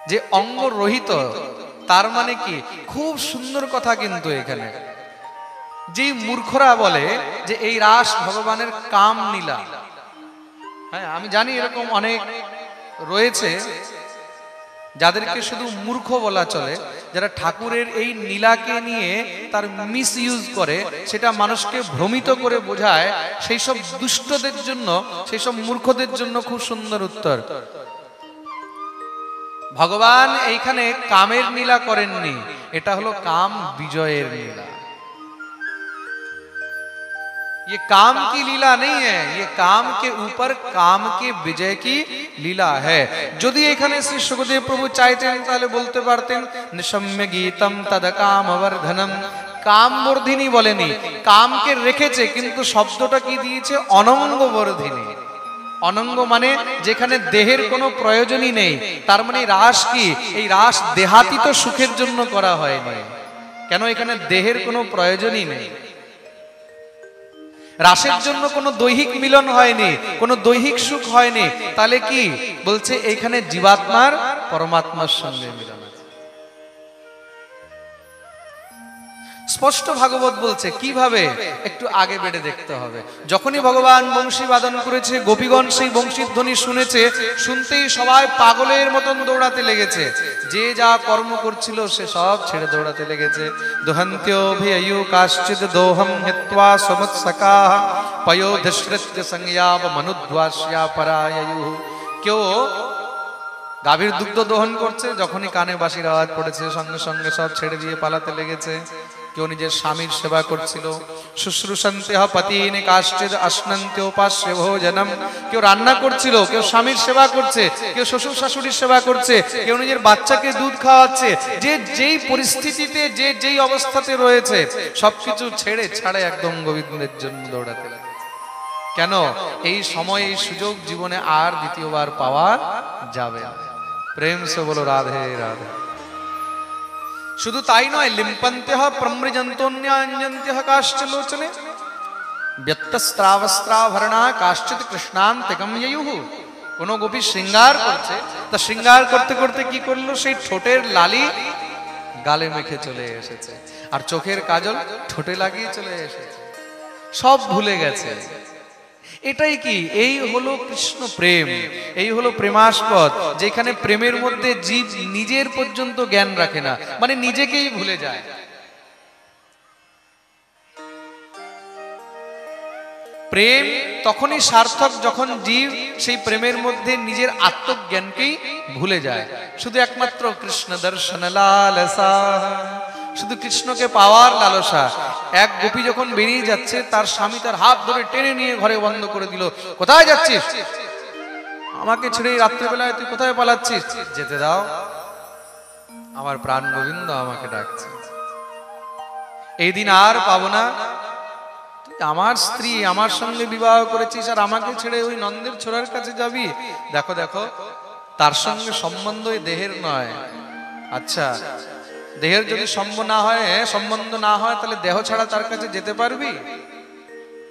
যে অঙ্গ রহিত, তার মানে কি? খুব সুন্দর কথা কিন্তু এখানে। যে মূর্খরা বলে যে এই রাস ভগবানের কাম লীলা, হ্যাঁ আমি জানি এরকম অনেক রয়েছে যাদেরকে শুধু মূর্খ বলা চলে, যারা ঠাকুরের এই লীলাকে নিয়ে তার মিস ইউজ করে, সেটা মানুষকে ভ্রমিত করে বোঝায়। সেই সব দুষ্টদের জন্য, সেই সব মূর্খদের জন্য খুব সুন্দর উত্তর। ভগবান এইখানে কামের লীলা করেননি, এটা হলো কাম বিজয়ের লীলা। ये काम की लीला नहीं है, ये काम के ऊपर काम के विजय की लीला है। যদি এখানে শ্রী সুখদেব প্রভু চাইতেন তাহলে বলতে পারতেন নিশম্য গীতম তদ কামবর্ধনম। কামবর্ধিনী বলেনি, কামকে রেখেছে, কিন্তু শব্দটা কি দিয়েছে? অনঙ্গ বর্ধিনী। অনঙ্গ মানে যেখানে দেহের কোনো প্রয়োজনই নেই। তার মানে রাস কি? এই রাস দেহাতীত সুখের জন্য করা হয়নি। কেন? এখানে দেহের কোনো প্রয়োজনই নেই। রাসের জন্য কোনো দৈহিক মিলন হয়নি, কোনো দৈহিক সুখ হয়নি। তাহলে কি বলছে? এখানে জীবাত্মার পরমাত্মার সঙ্গে মিলন আছে। স্পষ্ট ভাগবত বলছে। কিভাবে? একটু আগে বেড়ে দেখতে হবে। যখনই ভগবান বংশী বাদন করেছে, গোপীগণ সেই বংশীর ধ্বনি শুনেছে, শুনতেই সবাই পাগলের মতন দৌড়াতে লেগেছে। যে যা কর্ম করছিল সে সব ছেড়ে দৌড়াতে লেগেছে। দুহন্ত্যোভিয়ু কাশ্চিদ দোহম হিত্বা সমৎসকাঃ পয়োধিশ্রিত্য সংয়াব মনুধ্বাস্যা পরায়য়ু। কেউ গাভীর দুগ্ধ দহন করছে, যখনই কানে বাঁশির আওয়াজ পড়েছে সঙ্গে সঙ্গে সব ছেড়ে দিয়ে পালাতে লেগেছে। কেউ নিজের স্বামীর সেবা করছিল, শুশ্রূষন্ত্যঃ পতিন কাশ্চিদ অশ্নন্ত্যোপাস্য ভোজনম। কেউ রান্না করছিল, কেউ স্বামীর সেবা করছে, কেউ শ্বশুর শাশুড়ির সেবা করছে, কেউ নিজের বাচ্চাকে দুধ খাওয়াচ্ছে। যে যেই পরিস্থিতিতে, যে যেই অবস্থাতে রয়েছে, সবকিছু ছেড়ে ছাড়ে একদম গোবিন্দের জন্য দৌড়াতে লাগে। কেন? এই সময়, এই সুযোগ জীবনে আর দ্বিতীয়বার পাওয়া যাবে না। প্রেম সে বলো রাধে রাধে। শুধু তাই নয়, লিম্পন্ত্যঃ প্রমৃজন্তোন্যাঞ্জন্ত্যঃ কাশ্চ লোচনে ব্যত্যস্ত্রাবস্ত্রাভরণা কাশ্চিৎ কৃষ্ণান্তিকম ইয়ুঃ। কোন গোপী শৃঙ্গার করছে, তা শৃঙ্গার করতে করতে কি করলো? সেই ঠোঁটের লালি গালে মেখে চলে এসেছে, আর চোখের কাজল ঠোঁটে লাগিয়ে চলে এসেছে। সব ভুলে গেছে। এটাই কি? এই হলো কৃষ্ণ প্রেম, এই হলো প্রেমাস্পদ, যেখানে প্রেমের মধ্যে জীব নিজের পর্যন্ত জ্ঞান রাখে না, মানে নিজেকেই ভুলে যায়। প্রেম তখনই সার্থক যখন জীব সেই প্রেমের মধ্যে নিজের আত্মজ্ঞানকেই ভুলে যায়। শুধু একমাত্র কৃষ্ণ দর্শন লালসা, শুধু কৃষ্ণকে পাওয়ার লালসা। এক গোপী যখন বেরিয়ে যাচ্ছে, তার স্বামী তার হাত ধরে টেনে নিয়ে ঘরে বন্ধ করে দিল। কোথায় যাচ্ছিস? আমাকে ছেড়ে রাত্রেবেলায় তুই কোথায় পালাচ্ছিস? যেতে দাও, আমার প্রাণ গোবিন্দ আমাকে ডাকছে। এই দিন আর পাবো না। আমার স্ত্রী, আমার সঙ্গে বিবাহ করেছিস, আর আমাকে ছেড়ে ওই নন্দের ছোড়ার কাছে যাবি? দেখো দেখো, তার সঙ্গে সম্বন্ধ এই দেহের নয়। আচ্ছা, দেহের যদি সম্বন্ধ না হয় তাহলে দেহ ছাড়া তার কাছে যেতে পারবি?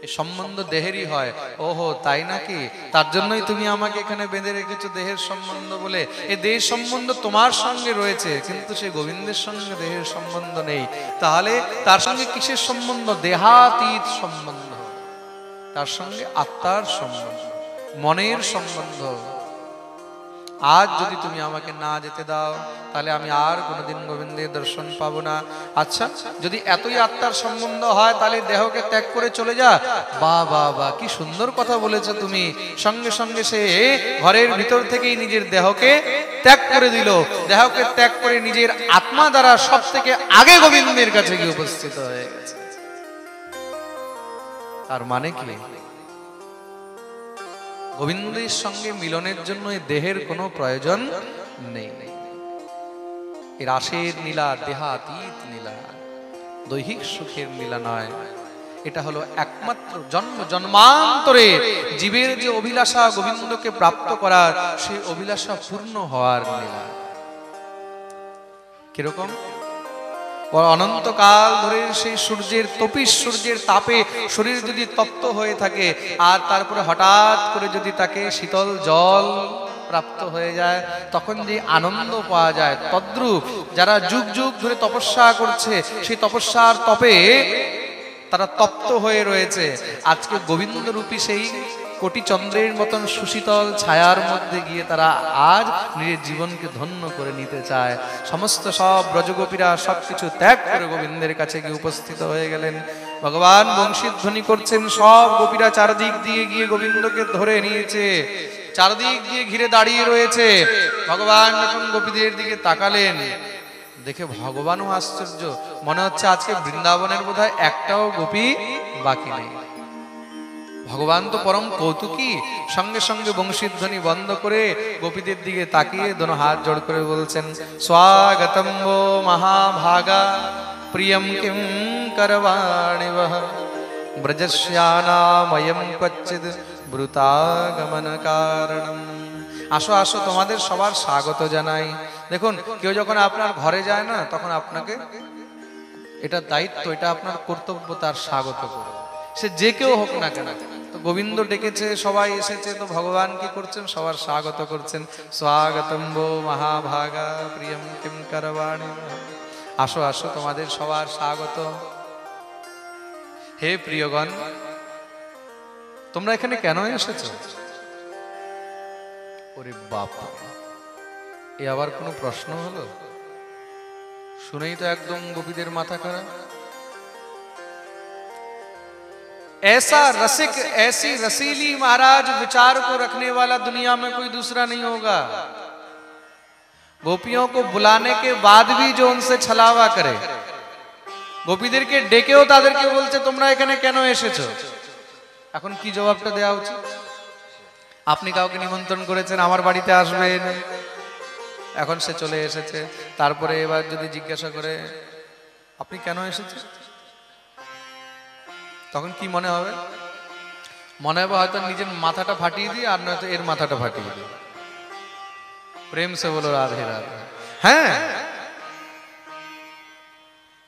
এই সম্বন্ধ দেহেরই হয়। ওহো, তাই নাকি? তার জন্যই তুমি আমাকে এখানে বেঁধে রেখেছো দেহের সম্বন্ধ বলে। এই দেহের সম্বন্ধ তোমার সঙ্গে রয়েছে, কিন্তু সে গোবিন্দের সঙ্গে দেহের সম্বন্ধ নেই। তাহলে তার সঙ্গে কিসের সম্বন্ধ? দেহাতীত সম্বন্ধ। তার সঙ্গে আত্মার সম্বন্ধ, মনের সম্বন্ধ। আজ যদি তুমি আমাকে না যেতে দাও, তাহলে আমি আর কোনোদিন গোবিন্দের দর্শন পাবো না। আচ্ছা, যদি এতই আত্মার সম্বন্ধ হয়, তাহলে দেহকে ত্যাগ করে চলে যা। বাহ বাহ বাহ, কি সুন্দর কথা বলেছো তুমি। সঙ্গে সঙ্গে সে ঘরের ভিতর থেকেই নিজের দেহকে ত্যাগ করে দিল, দেহকে ত্যাগ করে নিজের আত্মা দ্বারা সব থেকে আগে গোবিন্দের কাছে গিয়ে উপস্থিত হয়ে গেছে। তার মানে কি, গোবিন্দের সঙ্গে মিলনের জন্য এই দেহের কোনো প্রয়োজন নেই। এই রাসের নীলা দেহাতীত নীলা, দৈহিক সুখের নীলা নয়। এটা হলো একমাত্র জন্ম জন্মান্তরে জীবের যে অভিলাষা গোবিন্দকে প্রাপ্ত করার, সেই অভিলাষা পূর্ণ হওয়ার লীলা। কিরকম? অনন্তকাল ধরে সেই সূর্যের তপিস, সূর্যের তাপে শরীর যদি তপ্ত হয়ে থাকে, আর তারপরে হঠাৎ করে যদি তাকে শীতল জল প্রাপ্ত হয়ে যায়, তখন যে আনন্দ পাওয়া যায়, তদ্রূপ যারা যুগ যুগ ধরে তপস্যা করছে, সেই তপস্যার তপে তারা তপ্ত হয়ে রয়েছে, আজকে গোবিন্দ রূপী সেই কোটি চন্দ্রের মতন সুশীতল ছায়ার মধ্যে গিয়ে তারা আজ নিজের জীবনকে ধন্য করে নিতে চায়। সমস্ত সব ব্রজগোপীরা সবকিছু ত্যাগ করে গোবিন্দের কাছে গিয়ে উপস্থিত হয়ে গেলেন। ভগবান বংশীধ্বনি করছেন, সব গোপীরা চারদিক দিয়ে গিয়ে গোবিন্দকে ধরে নিয়েছে, চারদিক দিয়ে ঘিরে দাঁড়িয়ে রয়েছে। ভগবান যখন গোপীদের দিকে তাকালেন, দেখে ভগবানও আশ্চর্য, মনে হচ্ছে আজকে বৃন্দাবনের বোধহয় একটাও গোপী বাকি নেই। ভগবান তো পরম কৌতুকী, সঙ্গে সঙ্গে বংশীধ্বনি বন্ধ করে গোপীদের দিকে তাকিয়ে দোনো হাত জোড় করে বলছেন, স্বাগতম वो মহাভাগা প্রিয়ম কিম করবাণি বহ ব্রজস্যানাময়ম কচ্চিদ ব্রুতাগমন কারণম। আসো আসো, তোমাদের সবার স্বাগত জানাই। দেখুন, কেউ যখন আপনার ঘরে যায় না, তখন আপনাকে এটা দায়িত্ব, এটা আপনার কর্তব্য তার স্বাগত করো, সে যে কেউ হোক না কেন। তো গোবিন্দ ডেকেছে, সবাই এসেছে, তো ভগবান কি করছেন? সবার স্বাগত করছেন। স্বাগতম वो মহাভাগা প্রিয়ম কিম করবাণি, আসো আসো, তোমাদের সবার স্বাগত। হে প্রিয়গণ, তোমরা এখানে কেন এসেছো? ওরে বাপ, এ আবার কোনো প্রশ্ন হলো? শুনেই তো একদম গোপীদের মাথা খারাপ। ऐसा रसिक, ऐसी रसीली महाराज विचार को रखने वाला दुनिया में कोई दूसरा नहीं होगा। गोपियों को बुलाने के बाद भी जो उनसे छलावा करे, গোপীদেরকে ডেকেও তাদেরকে বলছে তোমরা এখানে কেন এসেছো। এখন কি জবাবটা দেওয়া উচিত? আপনি কাউকে নিমন্ত্রণ করেছেন, আমার বাড়িতে আসবেন, এখন সে চলে এসেছে, তারপরে এবার যদি জিজ্ঞাসা করে আপনি কেন এসেছেন, তখন কি মনে হবে? মনে হবে হয়তো নিজের মাথাটা ফাটিয়ে দিই, আর নয়তো এর মাথাটা ফাটিয়ে দিই। প্রেম সে বলো রাধে রাধে। হ্যাঁ,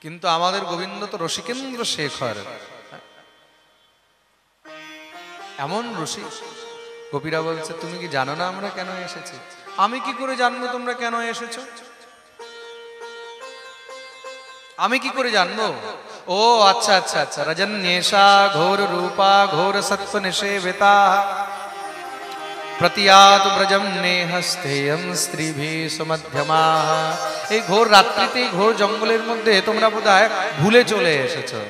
কিন্তু আমাদের গোবিন্দ তো রসিকেন্দ্র শেখর, এমন রসিক। গোপীরা বলছে তুমি কি জানো না আমরা কেন এসেছি? আমি কি করে জানবো তোমরা কেন এসেছো? আমি কি করে জানবো? ও আচ্ছা আচ্ছা আচ্ছা, রজন্যেষা ঘোর রূপা ঘোর সত্ব নিষেবিতা প্রতিয়াত ব্রজম নেহস্থেয়ম স্ত্রীভি সুমধ্যমা। এই ঘোর রাত্রিতে, ঘোর জঙ্গলের মধ্যে তোমরা বোধহয় ভুলে চলে এসেছো।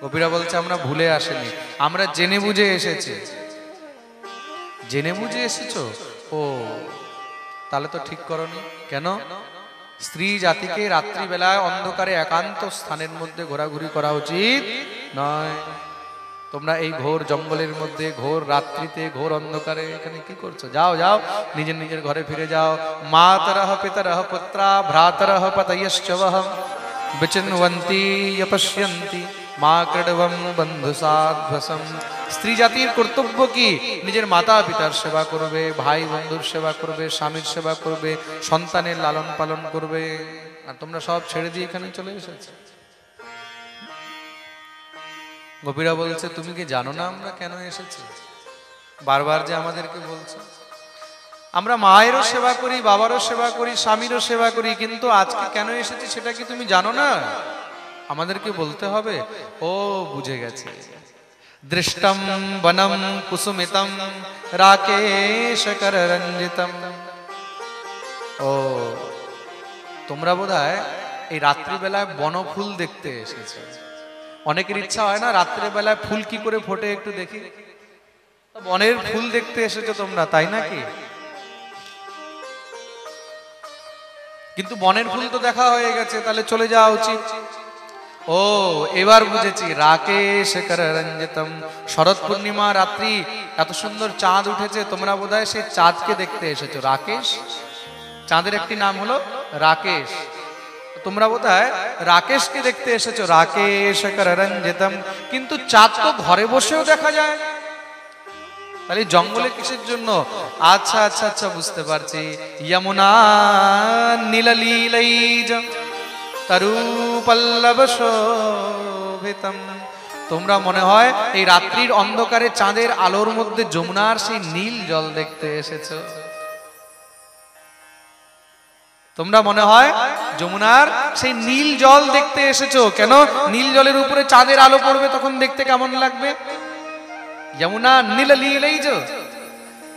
গোপীরা বলছে আমরা ভুলে আসিনি, আমরা জেনে বুঝে এসেছি। জেনে বুঝে এসেছো? ও, তাহলে তো ঠিক করনি। কেন? স্ত্রী জাতিকে রাত্রিবেলায় অন্ধকারে একান্ত স্থানের মধ্যে ঘোরাঘুরি করা উচিত নয়। তোমরা এই ঘোর জঙ্গলের মধ্যে, ঘোর রাত্রিতে, ঘোর অন্ধকারে এখানে কি করছো? যাও যাও, নিজের নিজের ঘরে ফিরে যাও। মাতরঃ পিতরঃ পুত্রা ভ্রাতরঃ পতয়শ্চ বহঃ বিচিন্বন্তি পশ্যন্তি মা ক্রডবম বন্ধু সাধ্বসম। স্ত্রী জাতির কর্তব্য কি? নিজের মাতা পিতার সেবা করবে, ভাই বন্ধুর সেবা করবে, স্বামীর সেবা করবে, সন্তানের লালন পালন করবে। আর তোমরা সব ছেড়ে দিয়ে এখানে চলে এসেছো। গোপীরা বলছে তুমি কি জানো না আমরা কেন এসেছি? বারবার যে আমাদেরকে বলছে, আমরা মায়েরও সেবা করি, বাবারও সেবা করি, স্বামীরও সেবা করি, কিন্তু আজকে কেন এসেছি সেটা কি তুমি জানো না? আমাদেরকে বলতে হবে। ও, বুঝে গেছে। দৃষ্টম বনম কুসুমিতম রাকেশ কর রঞ্জিতম। ও, তোমরা বোধহয় এই রাত্রিবেলায় বনফুল দেখতে এসেছো। অনেকের ইচ্ছা হয় না রাত্রিবেলায় ফুল কি করে ফোটে একটু দেখি। বনের ফুল দেখতে এসেছো তোমরা, তাই নাকি? কিন্তু বনের ফুল তো দেখা হয়ে গেছে, তাহলে চলে যাওয়া উচিত। ও এবার বুঝেছি, রাকেশ কররঞ্জিতম, শরৎ পূর্ণিমা রাত্রি, এত সুন্দর চাঁদ উঠেছে, তোমরা বোধহয় সেই চাঁদকে দেখতে এসেছো। রাকেশ, চাঁদের একটি নাম হলো রাকেশ, তোমরা বোধহয় রাকেশকে দেখতে এসেছো। রাকেশ কররঞ্জিতম, কিন্তু চাঁদ তো ঘরে বসেও দেখা যায়, তাহলে জঙ্গলে কিসের জন্য? আচ্ছা আচ্ছা আচ্ছা, বুঝতে পারছি। যমুনা নীললীলৈজ তরু পল্লব শোভিতম, তোমরা মনে হয় এই রাত্রির অন্ধকারে চাঁদের আলোর মধ্যে যমুনার সেই নীল জল দেখতে এসেছো। তোমরা মনে হয় যমুনার সেই নীল জল দেখতে এসেছো। কেন? নীল জলের উপরে চাঁদের আলো পড়বে, তখন দেখতে কেমন লাগবে? যমুনা নীললীলৈজ,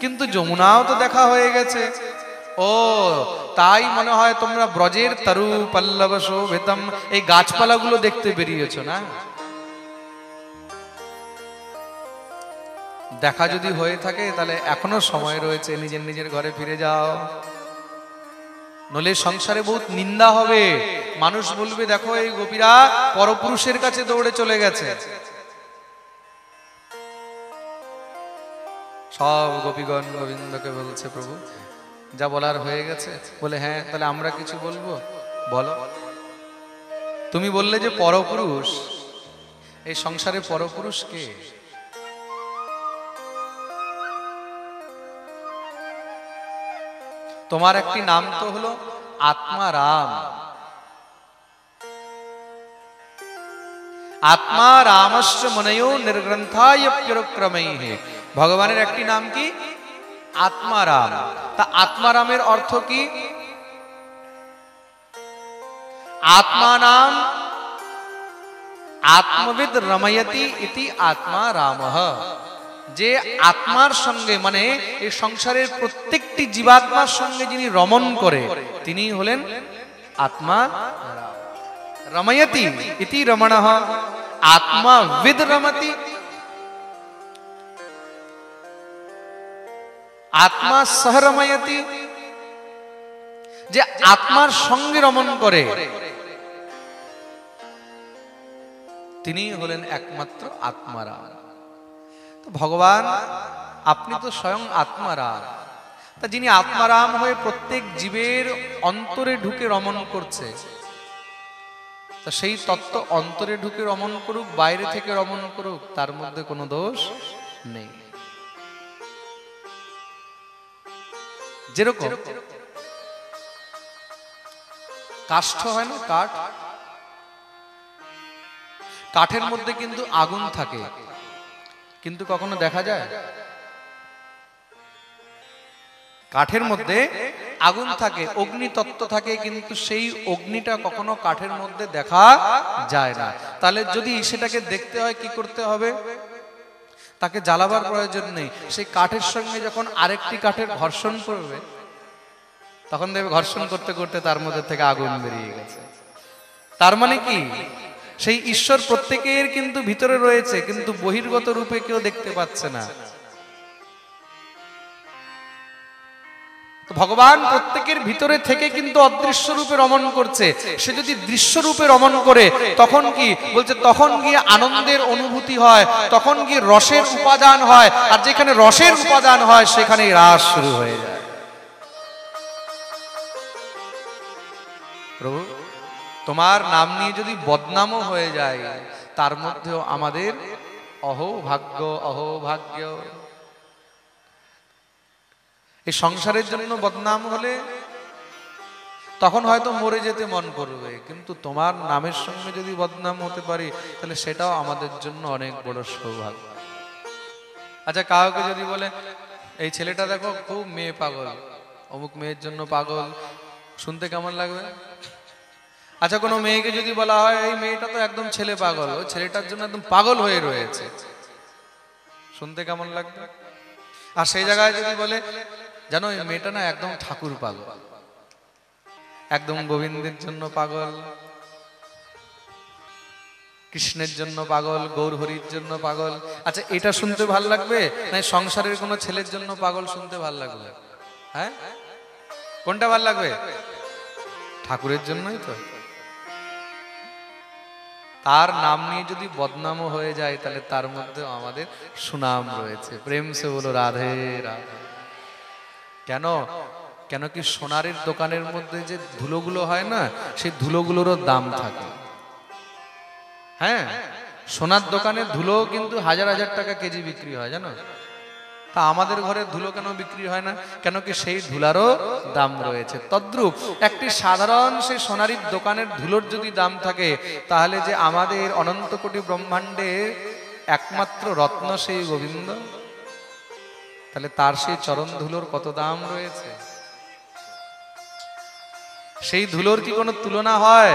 কিন্তু যমুনাও তো দেখা হয়ে গেছে। ও তাই মনে হয় তোমরা ব্রজের তরু পল্লব শোভিতম, এই গাছপালাগুলো দেখতে বেরিয়েছো না? দেখা যদি হয়ে থাকে তাহলে এখনো সময় রয়েছে, নিজের নিজের ঘরে ফিরে যাও, নলে সংসারে বহুত নিন্দা হবে। মানুষ বলবে দেখো এই গোপীরা পরপুরুষের কাছে দৌড়ে চলে গেছে। সব গোপীগণ গোবিন্দকে বলছে, প্রভু যা বলার হয়ে গেছে। বলে হ্যাঁ, তাহলে আমরা কিছু বলবো? বলো। তুমি বললে যে পরপুরুষ, এই সংসারে পরপুরুষ কে? তোমার একটি নাম তো হলো আত্মারাম। আত্মা রামস্য মনয়ো নির্গ্রন্থায় প্যরক্রমৈঃ, ভগবানের একটি নাম কি? আত্মারাম। তা আত্মারামের অর্থ কি? আত্মানাম আত্মবিদ রময়তি ইতি আত্মা রামঃ, যে আত্মার সঙ্গে মানে এই সংসারের প্রত্যেকটি জীবাত্মার সঙ্গে যিনি রমণ করে তিনি হলেন আত্মা রময়তি ইতি রমণঃ, আত্মাবিদ রমতি, আত্মা সহ রময়তি, যে আত্মার সঙ্গে রমণ করে তিনি হলেন একমাত্র আত্মারাম। তো ভগবান আপনি তো স্বয়ং আত্মারাম, তা যিনি আত্মারাম হয়ে প্রত্যেক জীবের অন্তরে ঢুকে রমণ করছে, তা সেই তত্ত্ব অন্তরে ঢুকে রমণ করুক, বাইরে থেকে রমণ করুক, তার মধ্যে কোনো দোষ নেই। যেরকম কাষ্ঠ হয় না, কাঠ, কাঠের মধ্যে কিন্তু আগুন থাকে, কিন্তু কখনো দেখা যায়? কাঠের মধ্যে আগুন থাকে, অগ্নি তত্ত্ব থাকে, কিন্তু সেই অগ্নিটা কখনো কাঠের মধ্যে দেখা যায় না। তাহলে যদি সেটাকে দেখতে হয় কি করতে হবে? তাকে জ্বালাবার প্রয়োজন নেই, সেই কাঠের সঙ্গে যখন আরেকটি কাঠের ঘর্ষণ করবে তখন দেখবে ঘর্ষণ করতে করতে তার মধ্যে থেকে আগুন বেরিয়ে গেছে। তার মানে কি? সেই ঈশ্বর প্রত্যেকের কিন্তু ভিতরে রয়েছে, কিন্তু বহির্গত রূপে কেউ দেখতে পাচ্ছে না। ভগবান প্রত্যেকের ভিতরে থেকে কিন্তু অদৃশ্য রূপে রমণ করছে। সে যদি দৃশ্য রূপে রমণ করে তখন কি বলছে? তখন গিয়ে আনন্দের অনুভূতি হয়, তখন গিয়ে রসের উপাদান হয়, আর যেখানে রসের উপাদান হয় সেখানে রাস শুরু হয়ে যায়। প্রভু তোমার নাম নিয়ে যদি বদনামও হয়ে যায়, তার মধ্যেও আমাদের অহোভাগ্য অহোভাগ্য। এই সংসারের জন্য বদনাম হলে তখন হয়তো মরে যেতে মন করবে, কিন্তু তোমার নামের সঙ্গে যদি বদনাম হতে পারি তাহলে সেটাও আমাদের জন্য অনেক বড় সৌভাগ্য। আচ্ছা, কাউকে যদি বলে এই ছেলেটা দেখো খুব মেয়ে পাগল, অমুক মেয়ের জন্য পাগল, শুনতে কেমন লাগবে? আচ্ছা, কোনো মেয়েকে যদি বলা হয় এই মেয়েটা তো একদম ছেলে পাগল, ওই ছেলেটার জন্য একদম পাগল হয়ে রয়েছে, শুনতে কেমন লাগবে? আর সেই জায়গায় যদি বলে জানো এই মেয়েটা না একদম ঠাকুর পাগল, একদম গোবিন্দের জন্য পাগল, কৃষ্ণের জন্য পাগল, গৌর হরির জন্য পাগল, আচ্ছা এটা শুনতে ভাল লাগবে না সংসারের কোনো ছেলের জন্য পাগল শুনতে ভাল লাগবে? হ্যাঁ, কোনটা ভাল লাগবে? ঠাকুরের জন্যই তো। তার নাম নিয়ে যদি বদনামও হয়ে যায় তাহলে তার মধ্যে আমাদের সুনাম রয়েছে। প্রেম সে বলো রাধে রাধে। কেন? কেন কি সোনারের দোকানের মধ্যে যে ধুলোগুলো হয় না, সেই ধুলোগুলোরও দাম থাকে। হ্যাঁ, সোনার দোকানের ধুলো কিন্তু হাজার হাজার টাকা কেজি বিক্রি হয়, জানো? তা আমাদের ঘরে ধুলো কেন বিক্রি হয় না? কেন কি সেই ধুলারও দাম রয়েছে। তদ্রূপ একটি সাধারণ সেই সোনারির দোকানের ধুলোর যদি দাম থাকে, তাহলে যে আমাদের অনন্ত কোটি ব্রহ্মাণ্ডে একমাত্র রত্ন সেই গোবিন্দ, তাহলে তার সেই চরণ ধুলোর কত দাম রয়েছে। সেই ধুলোর কি কোনো তুলনা হয়?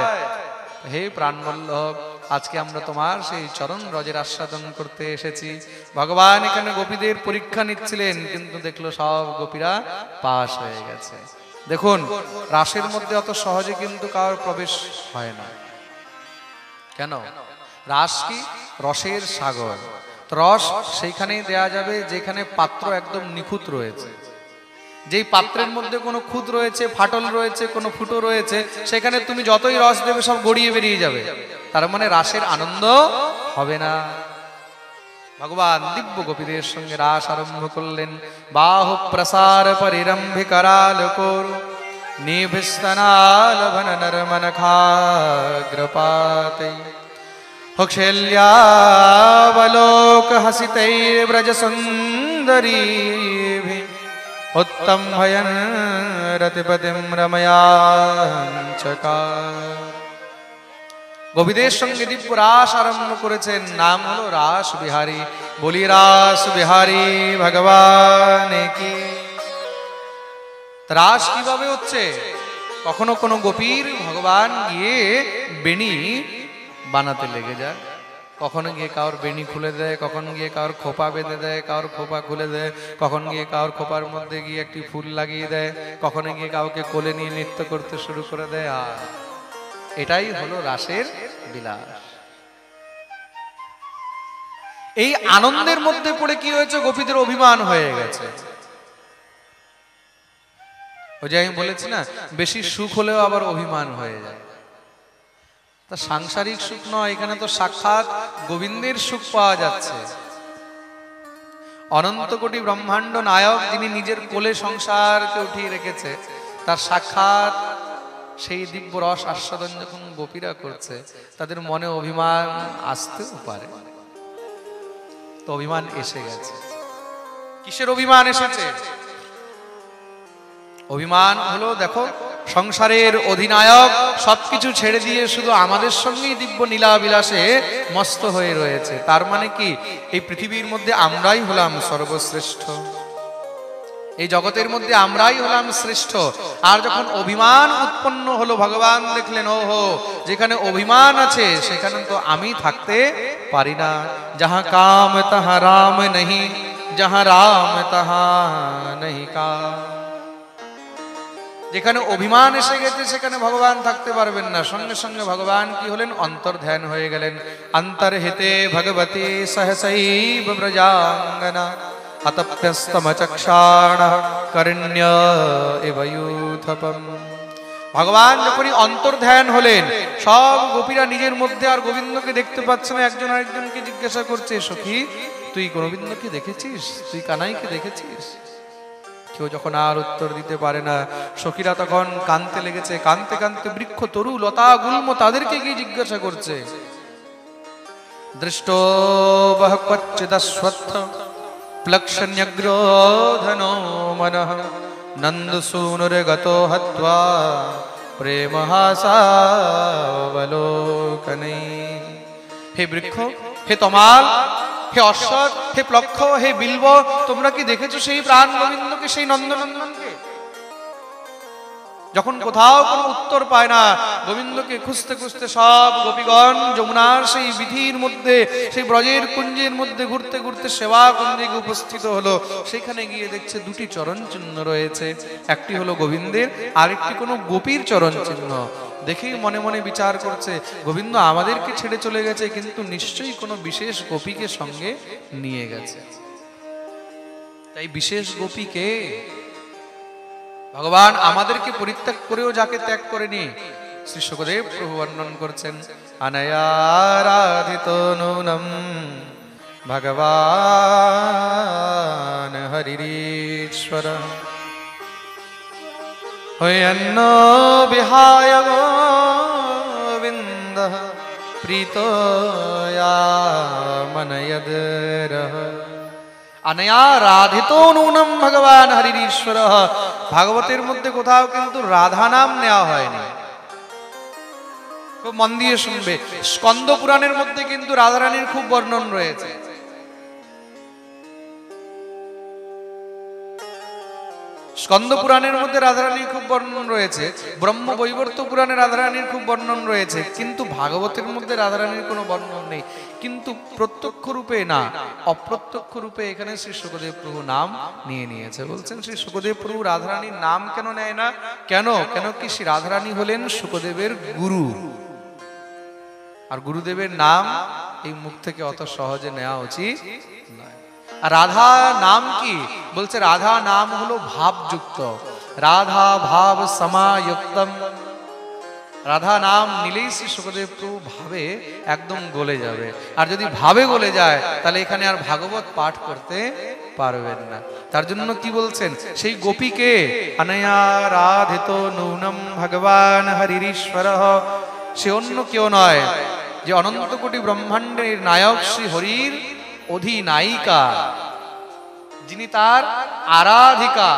হে প্রাণবল্লভ, আজকে আমরা তোমার সেই চরণ রজের আস্বাদন করতে এসেছি। ভগবান এখানে গোপীদের পরীক্ষা নিচ্ছিলেন, কিন্তু দেখলো সব গোপীরা পাস হয়ে গেছে। দেখুন, রাসের মধ্যে অত সহজে কিন্তু কারোর প্রবেশ হয় না। কেন? রাস কি? রসের সাগর। রস সেইখানেই দেয়া যাবে যেখানে পাত্র একদম নিখুঁত রয়েছে। যেই পাত্রের মধ্যে কোনো খুঁত রয়েছে, ফাটল রয়েছে, কোনো ফুটো রয়েছে, সেখানে তুমি যতই রস দেবে সব গড়িয়ে বেরিয়ে যাবে। তার মানে রাসের আনন্দ হবে না। ভগবান দিব্য গোপীদের সঙ্গে রাস আরম্ভ করলেন। বাহু প্রসার পরিরম্ভে করাল কোর নিভিস্তনাল ভন নরমন খাগ্রপাতে হক্ষেল্যাবলোক হসিতৈর্ব্রজ সুন্দরী उत्तम भयन रतिपतिम रमयाञ्चकार। গোপীদের সঙ্গে দিব্য রাস আরম্ভ করেছেন। নাম হলো রাস বিহারী। বলি রাস বিহারী ভগবান কি। রাস কিভাবে হচ্ছে? কখনো কোনো গোপীর ভগবান গিয়ে বেণী বানাতে লেগে যায়, কখনো গিয়ে কারোর বেণী খুলে দেয়, কখন গিয়ে কারোর খোপা বেঁধে দেয়, কারোর খোপা খুলে দেয়, কখন গিয়ে কারোর খোপার মধ্যে গিয়ে একটি ফুল লাগিয়ে দেয়, কখনো গিয়ে কাউকে কোলে নিয়ে নৃত্য করতে শুরু করে দেয়। আর এটাই হলো রাসের বিলাস। এই আনন্দের মধ্যে পড়ে কি হয়েছে? গোপীদের অভিমান হয়ে গেছে। ওই যে আমি বলেছি না, বেশি সুখ হলেও আবার অভিমান হয়ে যায়। তা সাংসারিক সুখ নয়, এখানে তো সাক্ষাৎ গোবিন্দের সুখ পাওয়া যাচ্ছে। অনন্ত কোটি ব্রহ্মাণ্ড নায়ক, যিনি নিজের কোলে সংসারকে উঠিয়ে রেখেছে, তার সাক্ষাৎ সেই দিব্য রস আস্বাদন যখন গোপীরা করছে, তাদের মনে অভিমান আসতেও পারে। তো অভিমান এসে গেছে। কিসের অভিমান এসেছে? অভিমান হলো, দেখো, সংসারের অধিনায়ক সবকিছু ছেড়ে দিয়ে শুধু আমাদের সঙ্গেই দিব্য নীলা বিলাসে মস্ত হয়ে রয়েছে। তার মানে কি? এই পৃথিবীর মধ্যে আমরাই হলাম সর্বশ্রেষ্ঠ, এই জগতের মধ্যে আমরাই হলাম শ্রেষ্ঠ। আর যখন অভিমান উৎপন্ন হলো, ভগবান দেখলেন, ওহো, যেখানে অভিমান আছে সেখানে তো আমি থাকতে পারি না। যাহা কাম তাহা রাম নহি, যাহা রাম তাহা নহি কাম। যেখানে অভিমান এসে গেছে সেখানে ভগবান থাকতে পারবেন না। সঙ্গে সঙ্গে ভগবান কি হলেন? অন্তর্ধ্যান হয়ে গেলেন। অন্তর্হিতে ভগবতী সহসৈব ব্রজাঙ্গনা অতপ্যস্তমচক্ষাণ করণ্য ইব ইউথপম। ভগবান যখনই অন্তর্ধ্যান হলেন, সব গোপীরা নিজের মধ্যে আর গোবিন্দকে দেখতে পাচ্ছে না। একজন আরেকজনকে জিজ্ঞাসা করছে, সখী, তুই গোবিন্দকে দেখেছিস? তুই কানাইকে দেখেছিস? কেউ যখন আর উত্তর দিতে পারে না, সখীরা তখন কাঁদতে লেগেছে। কাঁদতে কাঁদতে বৃক্ষ, তরু, লতা, গুল্ম তাদেরকে গিয়ে জিজ্ঞাসা করছে। দৃষ্টো বহ ক্বচিদস্বত্থ প্লক্ষণ্যগ্রোধনো মনঃ নন্দসূনুর্গতো হত্বা প্রেমহাসাবলোকনে। হে বৃক্ষ, হে তমাল, হে অশ্বত্থ, হে প্লক্ষ, হে বিল্ব, তোমরা কি দেখেছো সেই প্রাণ গোবিন্দকে, সেই নন্দনন্দনকে? যখন কোথাও কোনো উত্তর পায় না, গোবিন্দকে খুঁজতে খুঁজতে সব গোপীগণ যমুনার সেই বিধির মধ্যে, সেই ব্রজের কুঞ্জের মধ্যে ঘুরতে ঘুরতে সেবা কুঞ্জে উপস্থিত হলো। সেখানে গিয়ে দেখছে দুটি চরণ চিহ্ন রয়েছে। একটি হলো গোবিন্দের, আরেকটি কোনো গোপীর চরণ চিহ্ন। দেখেই মনে মনে বিচার করছে, গোবিন্দ আমাদেরকে ছেড়ে চলে গেছে, কিন্তু নিশ্চয়ই কোনো বিশেষ গোপীকে সঙ্গে নিয়ে গেছে। তাই বিশেষ গোপীকে ভগবান আমাদেরকে পরিত্যাগ করেও যাকে ত্যাগ করেনি, শ্রী শুকদেব প্রভু বর্ণন করছেন, অনয়ারাধিত নূনম ভগবান হরিരീশ্বর হয়ন্ন বিহায় গোবিন্দ প্রীতয়া মনয়দরঃ। অনয়া রাধিত নূনম ভগবান হরিരീশ্বর। ভাগবতের মধ্যে কোথাও কিন্তু রাধা নাম নেওয়া হয়নি, খুব মন দিয়ে শুনবে। স্কন্দ পুরাণের মধ্যে কিন্তু রাধারানীর খুব বর্ণন রয়েছে। স্কন্দ পুরাণের মধ্যে রাধারানীর খুব বর্ণন রয়েছে, ব্রহ্ম বৈবর্ত পুরাণে রাধারানীর খুব বর্ণন রয়েছে, কিন্তু ভাগবতের মধ্যে রাধারানীর কোনো বর্ণন নেই। কিন্তু প্রত্যক্ষ রূপে না, অপ্রত্যক্ষ রূপে এখানে শ্রী শুকদেব প্রভু নাম নিয়ে নিয়েছে। বলছেন শ্রী শুকদেব প্রভু রাধারানীর নাম কেন নেয় না? কেন? কেন কি শ্রী রাধারানী হলেন শুকদেবের গুরু, আর গুরুদেবের নাম এই মুখ থেকে অত সহজে নেওয়া উচিত নয়। রাধা নাম কি? বলছে রাধা নাম হলো ভাবযুক্ত, রাধা ভাব সমায়ুক্তম। রাধা নাম নিলেই শ্রী শুকদেব প্রভু ভাবে একদম গলে যাবে, আর যদি ভাবে গলে যায় তাহলে এখানে আর ভাগবত পাঠ করতে পারবেন না। তার জন্য কি বলছেন, সেই গোপীকে অনয়া রাধিত নূনম ভগবান হরিരീশ্বর, সে অন্য কেউ নয়, যে অনন্ত কোটি ব্রহ্মাণ্ডের নায়ক শ্রী হরির অধিনায়িকা, যিনি তার আরাধিকা।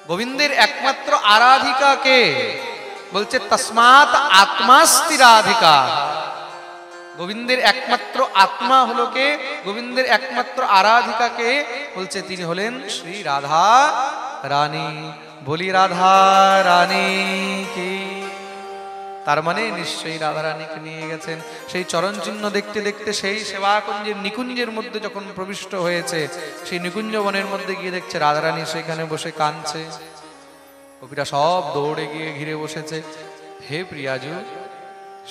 গোবিন্দের একমাত্র আরাধিকা কে? বলছে তস্মাৎ আত্মাস্তি রাধিকা। গোবিন্দের একমাত্র আত্মা হলো কে? গোবিন্দের একমাত্র আরাধিকা কে? বলছে তিনি হলেন শ্রী রাধা রানী। বলি রাধা রানী কি? তার মানে নিশ্চয়ই রাধা রানীকে নিয়ে গেছেন। সেই চরণ চিহ্ন দেখতে দেখতে সেই সেবাকুঞ্জের নিকুঞ্জের মধ্যে যখন প্রবিষ্ট হয়েছে, সেই নিকুঞ্জ বনের মধ্যে গিয়ে দেখছে রাধা রানী সেখানে বসে কাঁদছে। গোপীরা সব দৌড়ে গিয়ে ঘিরে বসেছে। হে প্রিয়াজু,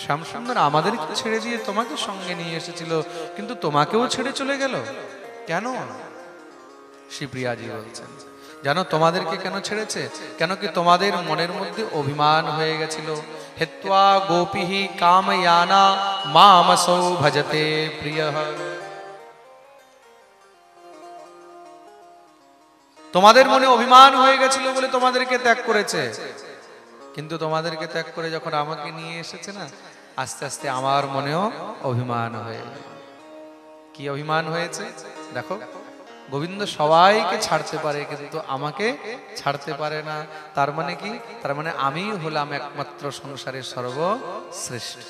শ্যামসুন্দর আমাদেরকে ছেড়ে দিয়ে তোমাকে সঙ্গে নিয়ে এসেছিল, কিন্তু তোমাকেও ছেড়ে চলে গেল কেন? শ্রী প্রিয়াজি বলছেন, জানো তোমাদেরকে কেন ছেড়েছে? কেন কি তোমাদের মনের মধ্যে অভিমান হয়ে গেছিল। হেত্বা গোপীহি কাময়ানা মামসৌ ভজতে প্রিয়ঃ। তোমাদের মনে অভিমান হয়ে গেছিল বলে তোমাদেরকে ত্যাগ করেছে, কিন্তু তোমাদেরকে ত্যাগ করে যখন আমাকে নিয়ে এসেছে না, আস্তে আস্তে আমার মনেও অভিমান হয়ে গেল। কি অভিমান হয়েছে দেখো, গোবিন্দ সবাইকে ছাড়তে পারে কিন্তু আমাকে ছাড়তে পারে না। তার মানে কি? তার মানে আমি হলাম একমাত্র সংসারের সর্বশ্রেষ্ঠ।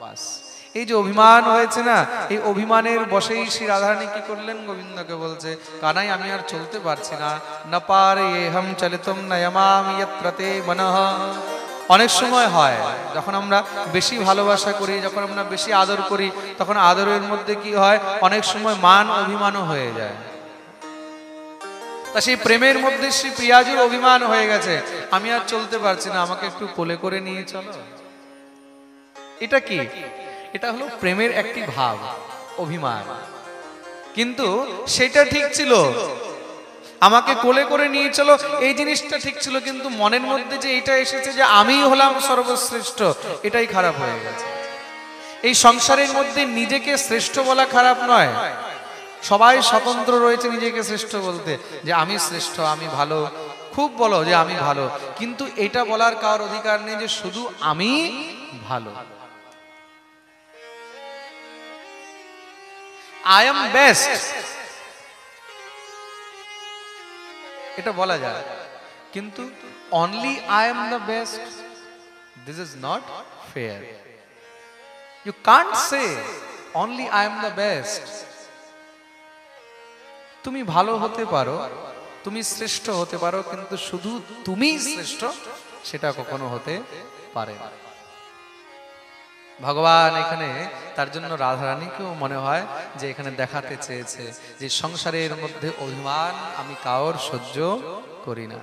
বাস, এই যে অভিমান হয়েছে না, এই অভিমানের বশেই শ্রী রাধারানী কি করলেন? গোবিন্দকে বলছে, কানাই আমি আর চলতে পারছি না। না পারে হাম চলিতম নয়মামি যত্রতে মনঃ। অনেক সময় হয় যখন আমরা বেশি ভালোবাসা করি, যখন আমরা বেশি আদর করি, তখন আদরের মধ্যে কি হয়, অনেক সময় মান অভিমানও হয়ে যায়। তা সেই প্রেমের মধ্যে শ্রী প্রিয়াজুর অভিমান হয়ে গেছে, আমি আর চলতে পারছি না, আমাকে একটু কোলে করে নিয়ে চলো। এটা কি? এটা হলো প্রেমের একটি ভাব, অভিমান। কিন্তু সেটা ঠিক ছিল, আমাকে কোলে করে নিয়ে চলো, এই জিনিসটা ঠিক ছিল, কিন্তু মনের মধ্যে যে এটা এসেছে যে আমি হলাম সর্বশ্রেষ্ঠ, এটাই খারাপ হয়ে গেছে। এই সংসারের মধ্যে নিজেকে শ্রেষ্ঠ বলা খারাপ নয়, সবাই স্বতন্ত্র রয়েছে নিজেকে শ্রেষ্ঠ বলতে, যে আমি শ্রেষ্ঠ, আমি ভালো, খুব বলো যে আমি ভালো, কিন্তু এটা বলার কারোর অধিকার নেই যে শুধু আমি ভালো। আই এম বেস্ট এটা বলা যায়, কিন্তু only I am the best, this is not fair. You can't say only I am the best. তুমি ভালো হতে পারো, তুমি শ্রেষ্ঠ হতে পারো, কিন্তু শুধু তুমি শ্রেষ্ঠ সেটা কখনো হতে পারে না। ভগবান এখানে তার জন্য রাধারানীকেও মনে হয় যে এখানে দেখাতে চেয়েছে যে সংসারের মধ্যে অভিমান আমি কাউর সহ্য করি না।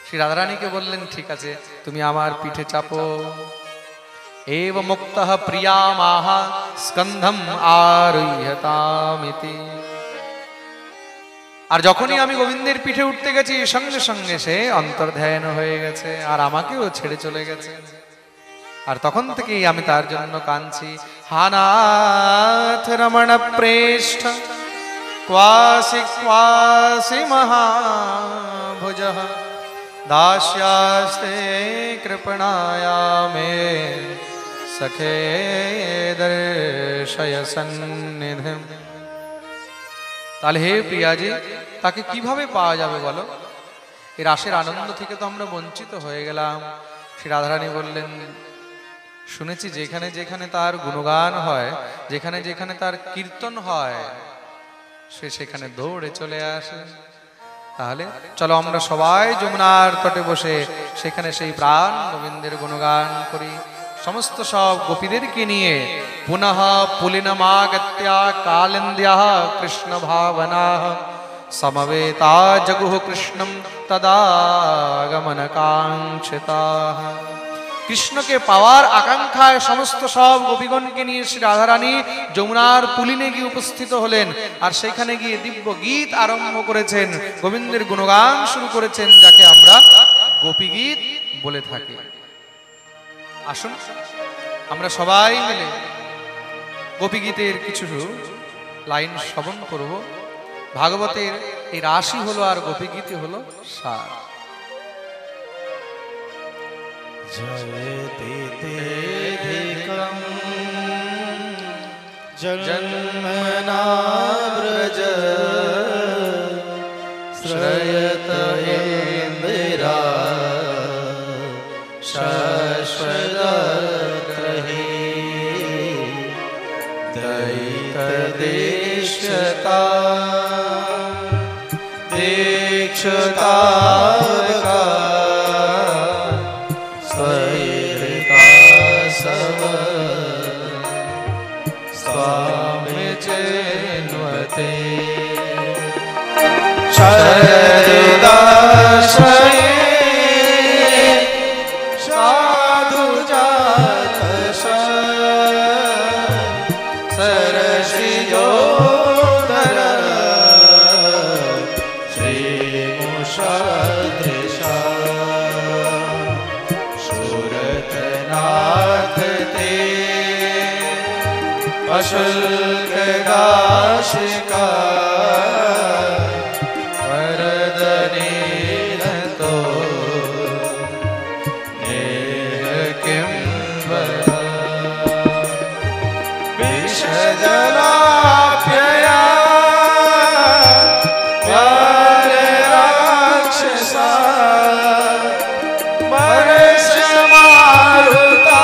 শ্রী রাধারানীকে বললেন, ঠিক আছে তুমি আমার পিঠে চাপো, एव मुक्तः प्रियामाह स्कंधम आरुह्यतामिति। আর যখনই আমি গোবিন্দের পিঠে উঠতে গেছি সঙ্গে সঙ্গে সে অন্তর্ধান হয়ে গেছে আর আমাকেও ছেড়ে চলে গেছে। আর তখন থেকেই আমি তার জন্য কাঁদছি। হানাথ রমণ প্রেষ্ঠ ক্বাসি ক্বাসি মহাভুজঃ দাস্যাস্তে কৃপণায়া মে সখে দর্শয় সন্নিধিম। তাহলে হে প্রিয়াজি, তাকে কিভাবে পাওয়া যাবে বলো? এই রাসের আনন্দ থেকে তো আমরা বঞ্চিত হয়ে গেলাম। শ্রী রাধারানী বললেন, শুনেছি যেখানে যেখানে তার গুণগান হয়, যেখানে যেখানে তার কীর্তন হয়, সে সেখানে দৌড়ে চলে আসে। তাহলে চলো আমরা সবাই যমুনার তটে বসে সেখানে সেই প্রাণ গোবিন্দের গুণগান করি, সমস্ত সব গোপীদেরকে নিয়ে। পুনঃ পুলিনমাগত্যা কালিন্দ্যাঃ কৃষ্ণ ভাবনাঃ সমবেতা জগুঃ কৃষ্ণম তদাগমন কাঙ্ক্ষিতাঃ। কৃষ্ণকে পাওয়ার আকাঙ্ক্ষায় সমস্ত সব গোপীগণকে নিয়ে শ্রী রাধারানী যমুনার পুলিনে গিয়ে উপস্থিত হলেন। আর সেখানে গিয়ে দিব্য গীত আরম্ভ করেছেন, গোবিন্দের গুণগান শুরু করেছেন, যাকে আমরা গোপী গীত বলে থাকি। আসুন আমরা সবাই মিলে গোপী গীতের কিছু লাইন শ্রবণ করব। ভাগবতের এই রাশি হলো আর গোপী গীতি হলো সার। জয়তিধিকম জন্মনা ব্রজ শ্রয়ত ইন্দিরা শাশ্বতগ্রহে দৈতদেশতা দীক্ষতা स्वामी चिन्वते शरदाश्रये साधु जात सरसिजोदर श्रीमुषदृशा सुरतनाथ ते अशुल्क दाशिका वरदने तो नेह किं वद विषजलाप्यया व्याल राक्षसा वर्ष मारुता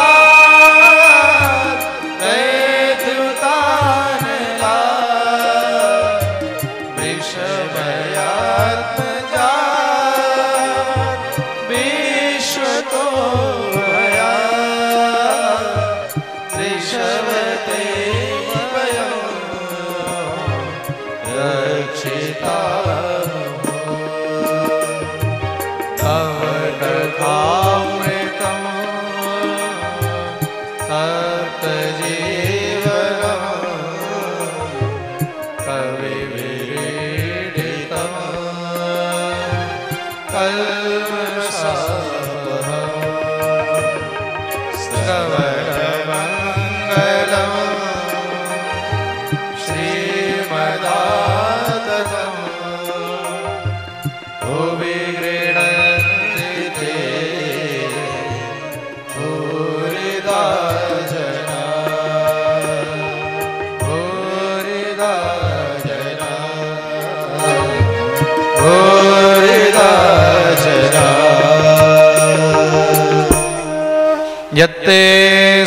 यत्ते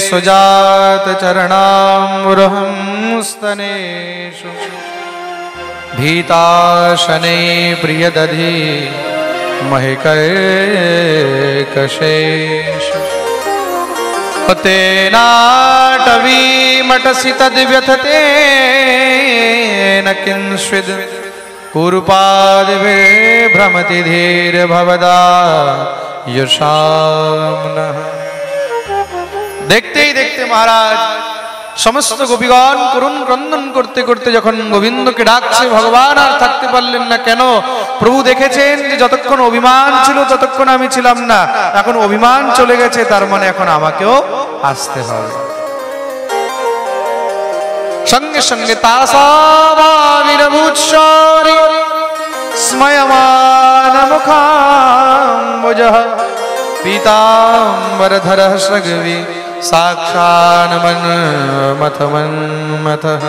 सुजात चरणाम्बुरहं स्तनेषु भीताशने प्रियदधि महिकर्कशेषु तेनाटवीमटसि तद्व्यथतेन किंस्विद् कुरुपादिभिर्भ्रमति धीर्भवदा यशाम्नः দেখতেই দেখতে মহারাজ সমস্ত গোপীগণ করুণ ক্রন্দন করতে করতে যখন গোবিন্দকে ডাকছে, ভগবান আর থাকতে পারলেন না। কেন? প্রভু দেখেছেন যে যতক্ষণ অভিমান ছিল ততক্ষণ আমি ছিলাম না, এখন অভিমান চলে গেছে, তার মানে এখন আমাকেও আসতে হবে। সঙ্গে সঙ্গে তাসাবিরভূৎসরি স্ময়মান মুখাম্বুজঃ পীতাম্বরধরঃ সগবি সাক্ষান্মন্মথ মন্মথঃ।